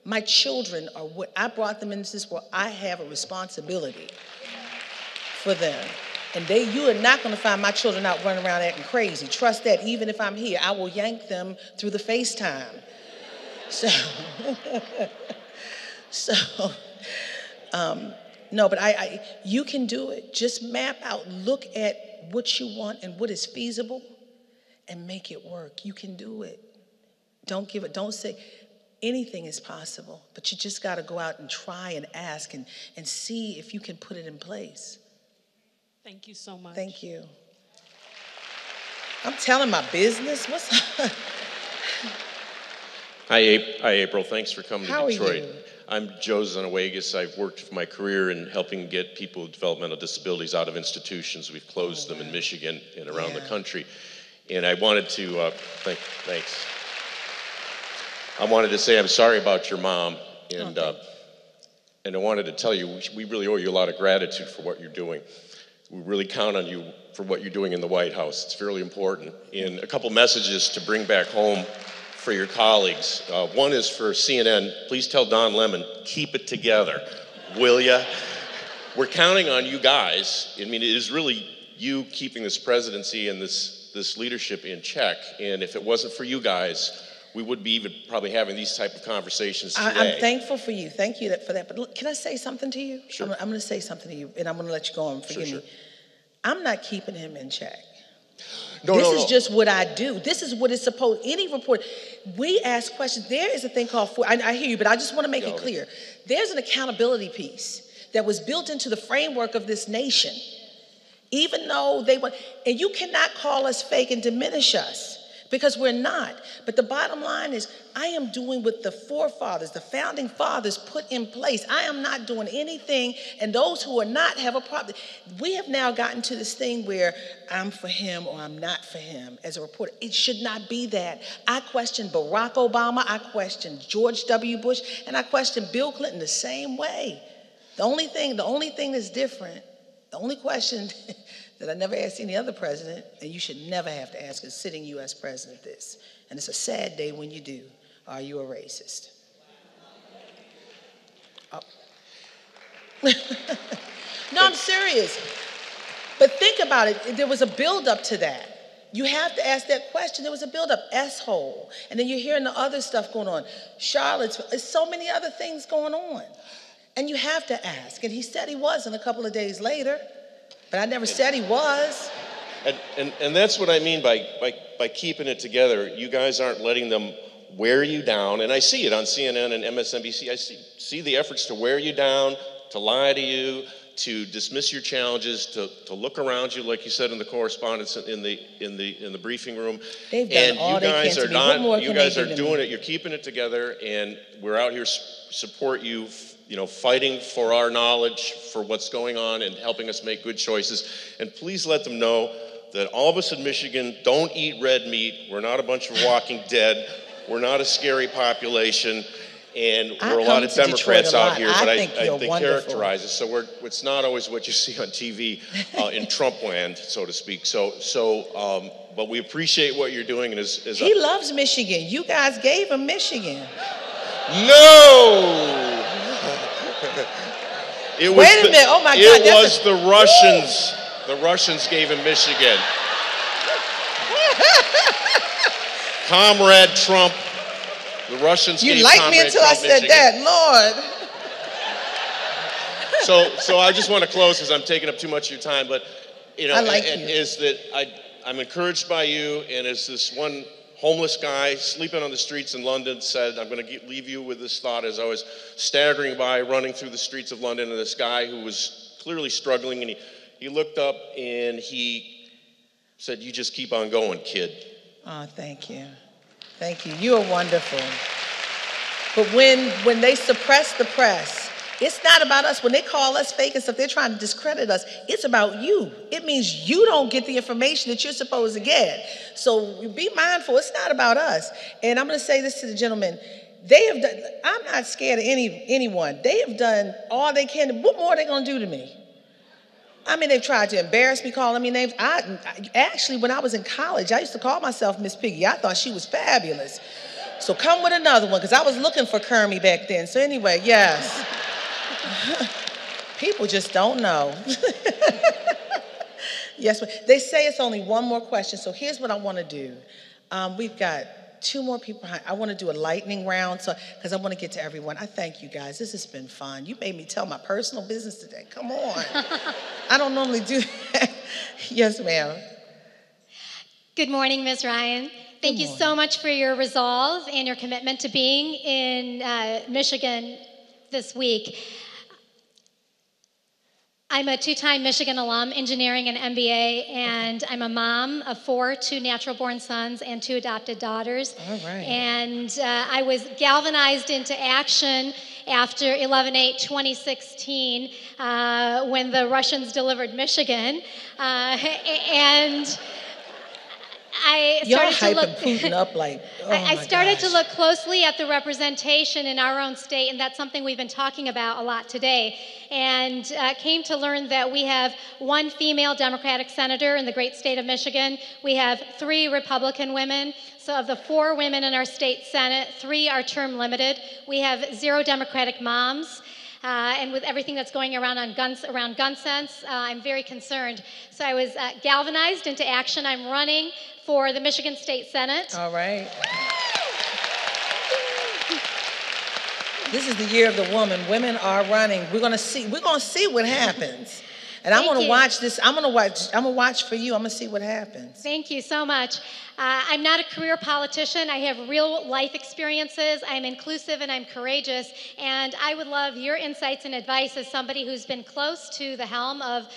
My children are what I brought them into this world. I have a responsibility for them. And you are not going to find my children out running around acting crazy. Trust that. Even if I'm here, I will yank them through the FaceTime. No, but you can do it. Just map out, look at what you want and what is feasible, and make it work. You can do it. Don't give it. Don't say anything is possible, but you just got to go out and try and ask and see if you can put it in place. Thank you so much. Thank you. I'm telling my business. Hi, April. Thanks for coming How to Detroit. are you? I'm Joe Zanawagas. I've worked for my career in helping get people with developmental disabilities out of institutions. We've closed them in Michigan and around the country. And I wanted to, thanks. I wanted to say I'm sorry about your mom. And I wanted to tell you, we really owe you a lot of gratitude for what you're doing. We really count on you for what you're doing in the White House. It's fairly important. And a couple messages to bring back home for your colleagues. One is for CNN. Please tell Don Lemon, keep it together, will ya? We're counting on you guys. I mean, it is really you keeping this presidency and this leadership in check. And if it wasn't for you guys, we would be even probably having these type of conversations today. I'm thankful for you. Thank you for that. But look, can I say something to you? Sure. I'm going to say something to you, and I'm going to let you go on. Forgive me. I'm not keeping him in check. This is just what I do. This is what is supposed, any report, we ask questions. There is a thing called, I hear you, but I just want to make it clear. There's an accountability piece that was built into the framework of this nation. Even though they want, and you cannot call us fake and diminish us, because we're not. But the bottom line is, I am doing what the forefathers, the founding fathers put in place. I am not doing anything, and those who are not have a problem. We have now gotten to this thing where I'm for him or I'm not for him as a reporter. It should not be that. I question Barack Obama, I question George W. Bush, and I question Bill Clinton the same way. The only thing that's different, the only question that I never asked any other president, and you should never have to ask a sitting U.S. president this, and it's a sad day when you do, are you a racist? Oh. No, I'm serious. But think about it, there was a buildup to that. You have to ask that question. There was a buildup, S-hole. And then you're hearing the other stuff going on. Charlottesville, there's so many other things going on. And you have to ask. And he said he wasn't a couple of days later. But I never said he was. And that's what I mean by keeping it together. You guys aren't letting them wear you down. And I see it on CNN and MSNBC. I see the efforts to wear you down, to lie to you, to dismiss your challenges, to look around you, like you said in the correspondence in the briefing room. They've done all they can to me. What more you can guys they are do to doing me? it. You're keeping it together, and we're out here support you. You know, fighting for our knowledge, for what's going on, and helping us make good choices. And please let them know that all of us in Michigan don't eat red meat. We're not a bunch of walking dead. We're not a scary population. And we're a lot of Democrats out here, but I think characterize us. So it's not always what you see on TV in Trump land, so to speak. But we appreciate what you're doing. And he loves Michigan. You guys gave him Michigan. No! Wait a minute, oh my God. It was the Russians. The Russians gave him Michigan. Comrade Trump, the Russians gave Comrade Trump Michigan. You liked me until I said that, Lord. So I just want to close because I'm taking up too much of your time, but I like you. Is that I'm encouraged by you, and as this one homeless guy sleeping on the streets in London said, I'm going to leave you with this thought as I was staggering by, running through the streets of London, and this guy who was clearly struggling, and he looked up and he said, you just keep on going, kid. Oh, thank you. Thank you. You are wonderful. But when they suppress the press, it's not about us. When they call us fake and stuff, they're trying to discredit us. It's about you. It means you don't get the information that you're supposed to get. So be mindful. It's not about us. And I'm going to say this to the gentleman. They have done, I'm not scared of anyone. They have done all they can. What more are they going to do to me? I mean, they've tried to embarrass me, calling me names. Actually, when I was in college, I used to call myself Miss Piggy. I thought she was fabulous. So come with another one, because I was looking for Kermie back then. So anyway, yes. People just don't know. Yes, they say it's only one more question. So here's what I want to do. We've got 2 more people behind. I want to do a lightning round because I want to get to everyone. I thank you guys. This has been fun. You made me tell my personal business today. Come on. I don't normally do that. Yes, ma'am. Good morning, Ms. Ryan. Thank you so much for your resolve and your commitment to being in Michigan this week. I'm a two-time Michigan alum, engineering and MBA, and I'm a mom of 4, 2 natural-born sons and 2 adopted daughters. All right. And I was galvanized into action after 11/8/2016 when the Russians delivered Michigan. And I Y'all started to look. hyping Putin up like, oh I my started to gosh. look closely at the representation in our own state, and that's something we've been talking about a lot today. And came to learn that we have 1 female Democratic senator in the great state of Michigan. We have 3 Republican women. So of the 4 women in our state Senate, 3 are term limited. We have 0 Democratic moms. And with everything that's going around around gun sense, I'm very concerned. So I was galvanized into action. I'm running for the Michigan State Senate. All right. This is the year of the woman. Women are running. We're gonna see what happens. And I'm gonna watch this. I'm gonna watch for you. I'm gonna see what happens. Thank you so much. I'm not a career politician. I have real life experiences. I'm inclusive and I'm courageous. And I would love your insights and advice as somebody who's been close to the helm of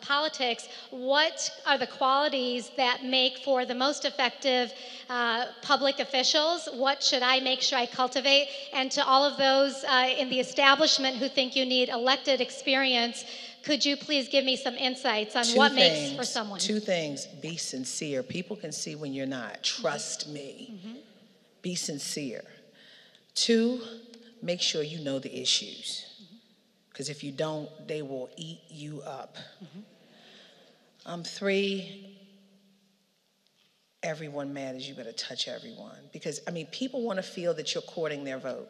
politics. What are the qualities that make for the most effective public officials? What should I make sure I cultivate? And to all of those in the establishment who think you need elected experience, could you please give me some insights on what makes for someone? 2 things. Be sincere. People can see when you're not. Trust me. Mm-hmm. Be sincere. 2, make sure you know the issues. Because if you don't, they will eat you up. Mm-hmm. 3, everyone matters. You better touch everyone. Because, people want to feel that you're courting their vote.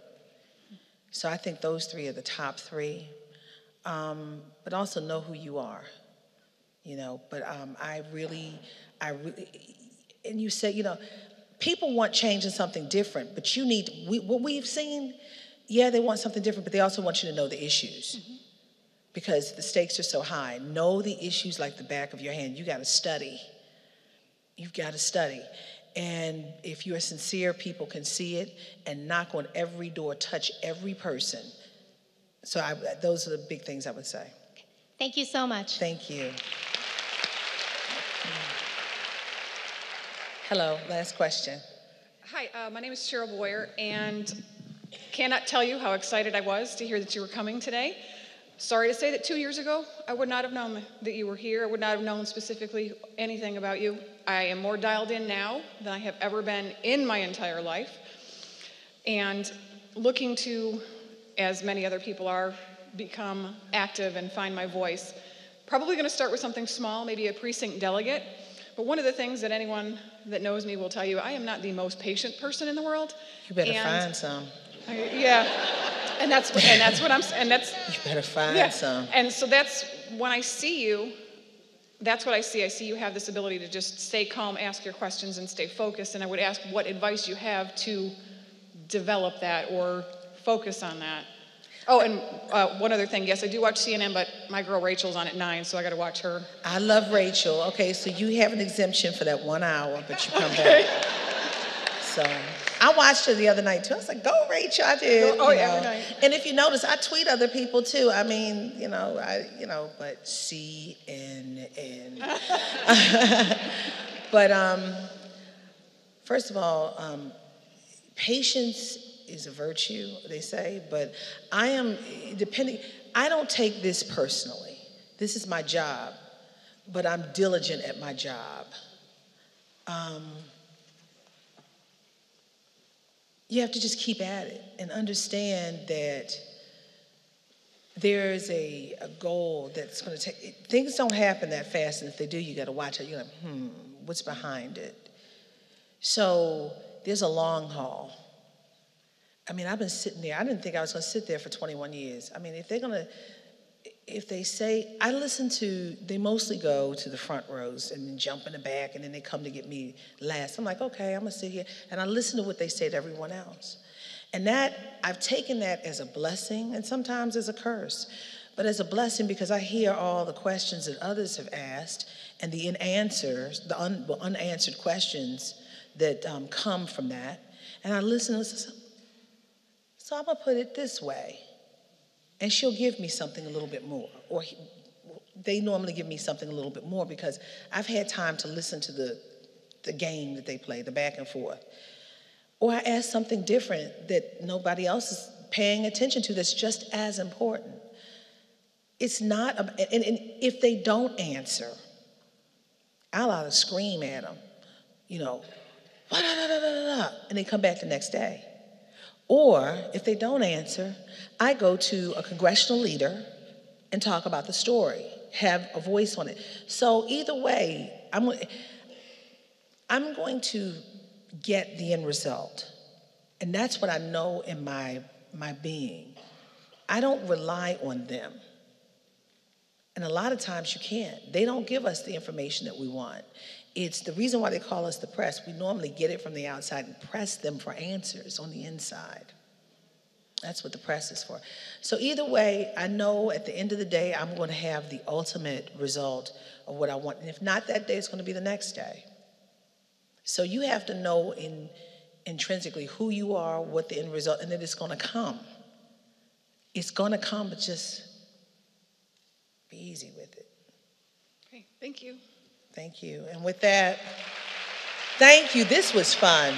So I think those 3 are the top 3. But also know who you are, But I really, and you said, people want change in something different, but what we've seen, they want something different, but they also want you to know the issues. Mm-hmm. Because the stakes are so high. Know the issues like the back of your hand. You got to study. You've got to study. And if you're sincere, people can see it and knock on every door, touch every person. So those are the big things I would say. Thank you so much. Thank you. Hello, last question. Hi, my name is Cheryl Boyer, and cannot tell you how excited I was to hear that you were coming today. Sorry to say that 2 years ago, I would not have known that you were here. I would not have known specifically anything about you. I am more dialed in now than I have ever been in my entire life. And looking to, as many other people are, become active and find my voice. Probably going to start with something small, maybe a precinct delegate. But one of the things that anyone that knows me will tell you, I am not the most patient person in the world. You better find some. And that's what I'm. And that's. You better find some. And so that's when I see you. That's what I see. I see you have this ability to just stay calm, ask your questions, and stay focused. And I would ask what advice you have to develop that or focus on that. Oh, and one other thing. Yes, I do watch CNN, but my girl Rachel's on at 9, so I got to watch her. I love Rachel. Okay, so you have an exemption for that 1 hour, but you come back. So I watched her the other night too. I was like, "Go, Rachel!" I did. Every night. And if you notice, I tweet other people too. But CNN. But first of all, patience is a virtue, they say, but I don't take this personally. This is my job, but I'm diligent at my job. You have to just keep at it and understand that there's a goal that's going to take, things don't happen that fast, and if they do, you got to watch it. You're like, what's behind it? So there's a long haul. I've been sitting there. I didn't think I was going to sit there for 21 years. If they say, they mostly go to the front rows and then jump in the back, and then they come to get me last. I'm like, okay, I'm going to sit here. And I listen to what they say to everyone else. And I've taken that as a blessing and sometimes as a curse. But as a blessing because I hear all the questions that others have asked and the unanswered questions that come from that. And I listen and listen. So I'm going to put it this way. And she'll give me something a little bit more, or they normally give me something a little bit more because I've had time to listen to the game that they play, the back and forth. Or I ask something different that nobody else is paying attention to that's just as important. It's not, and if they don't answer, I'll ought to scream at them, you know, and they come back the next day. Or if they don't answer, I go to a congressional leader and talk about the story, have a voice on it. So either way, I'm going to get the end result. And that's what I know in my being. I don't rely on them. And a lot of times you can't. They don't give us the information that we want. It's the reason why they call us the press. We normally get it from the outside and press them for answers on the inside. That's what the press is for. So either way, I know at the end of the day, I'm going to have the ultimate result of what I want. And if not that day, it's going to be the next day. So you have to know intrinsically who you are, what the end result, and then it's going to come. It's going to come, but just be easy with it. Okay, thank you. Thank you. And with that, thank you. This was fun.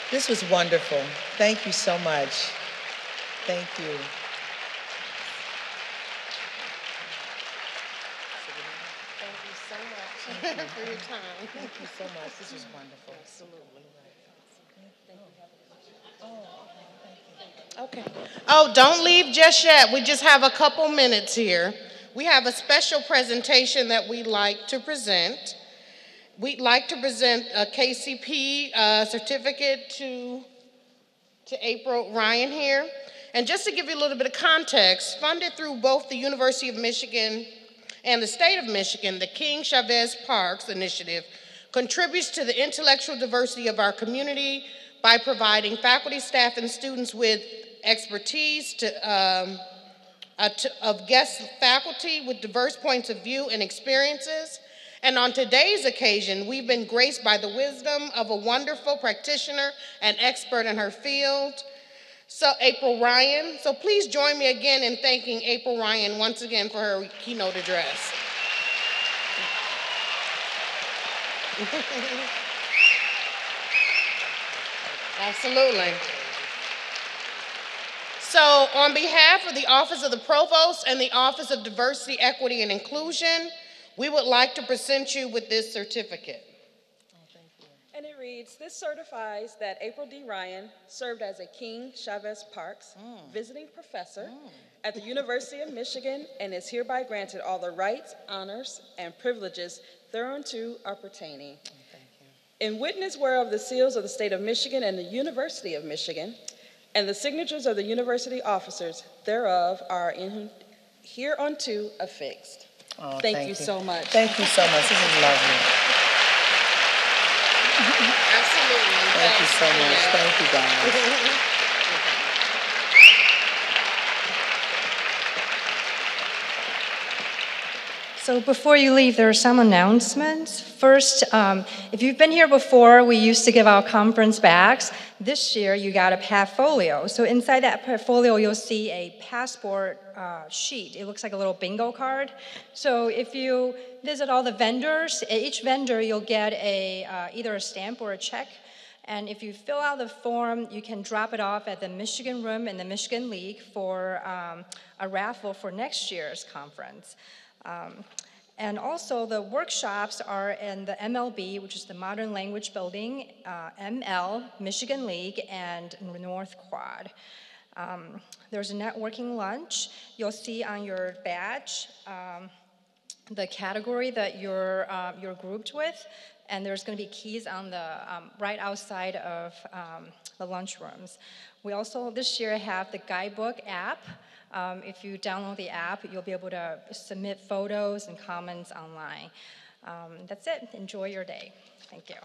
This was wonderful. Thank you so much. Thank you. Thank you so much for your time. Thank you so much. This was wonderful. Absolutely. Okay. Oh, don't leave just yet. We just have a couple minutes here. We have a special presentation that we'd like to present. We'd like to present a KCP certificate to April Ryan here. And just to give you a little bit of context, funded through both the University of Michigan and the state of Michigan, the King Chavez Parks Initiative contributes to the intellectual diversity of our community by providing faculty, staff, and students with expertise of guest faculty with diverse points of view and experiences. And on today's occasion, we've been graced by the wisdom of a wonderful practitioner and expert in her field, so April Ryan. So please join me again in thanking April Ryan once again for her keynote address. Absolutely. So on behalf of the Office of the Provost and the Office of Diversity, Equity, and Inclusion, we would like to present you with this certificate. And it reads, this certifies that April D. Ryan served as a King Chavez Parks visiting professor at the University of Michigan and is hereby granted all the rights, honors, and privileges thereunto are pertaining. In witness whereof the seals of the state of Michigan and the University of Michigan and the signatures of the university officers thereof are hereunto affixed. Oh, thank you so much. Thank you so much. This is lovely. Absolutely. Thank you so much. Thank you, guys. So before you leave, there are some announcements. First, if you've been here before, we used to give out conference bags. This year, you got a portfolio. So inside that portfolio, you'll see a passport sheet. It looks like a little bingo card. So if you visit all the vendors, at each vendor, you'll get either a stamp or a check. And if you fill out the form, you can drop it off at the Michigan Room in the Michigan League for a raffle for next year's conference. And also the workshops are in the MLB, which is the Modern Language Building, ML, Michigan League, and North Quad. There's a networking lunch. You'll see on your badge the category that you're grouped with, and there's going to be keys on the right outside of the lunchrooms. We also this year have the guidebook app. If you download the app, you'll be able to submit photos and comments online. That's it. Enjoy your day. Thank you.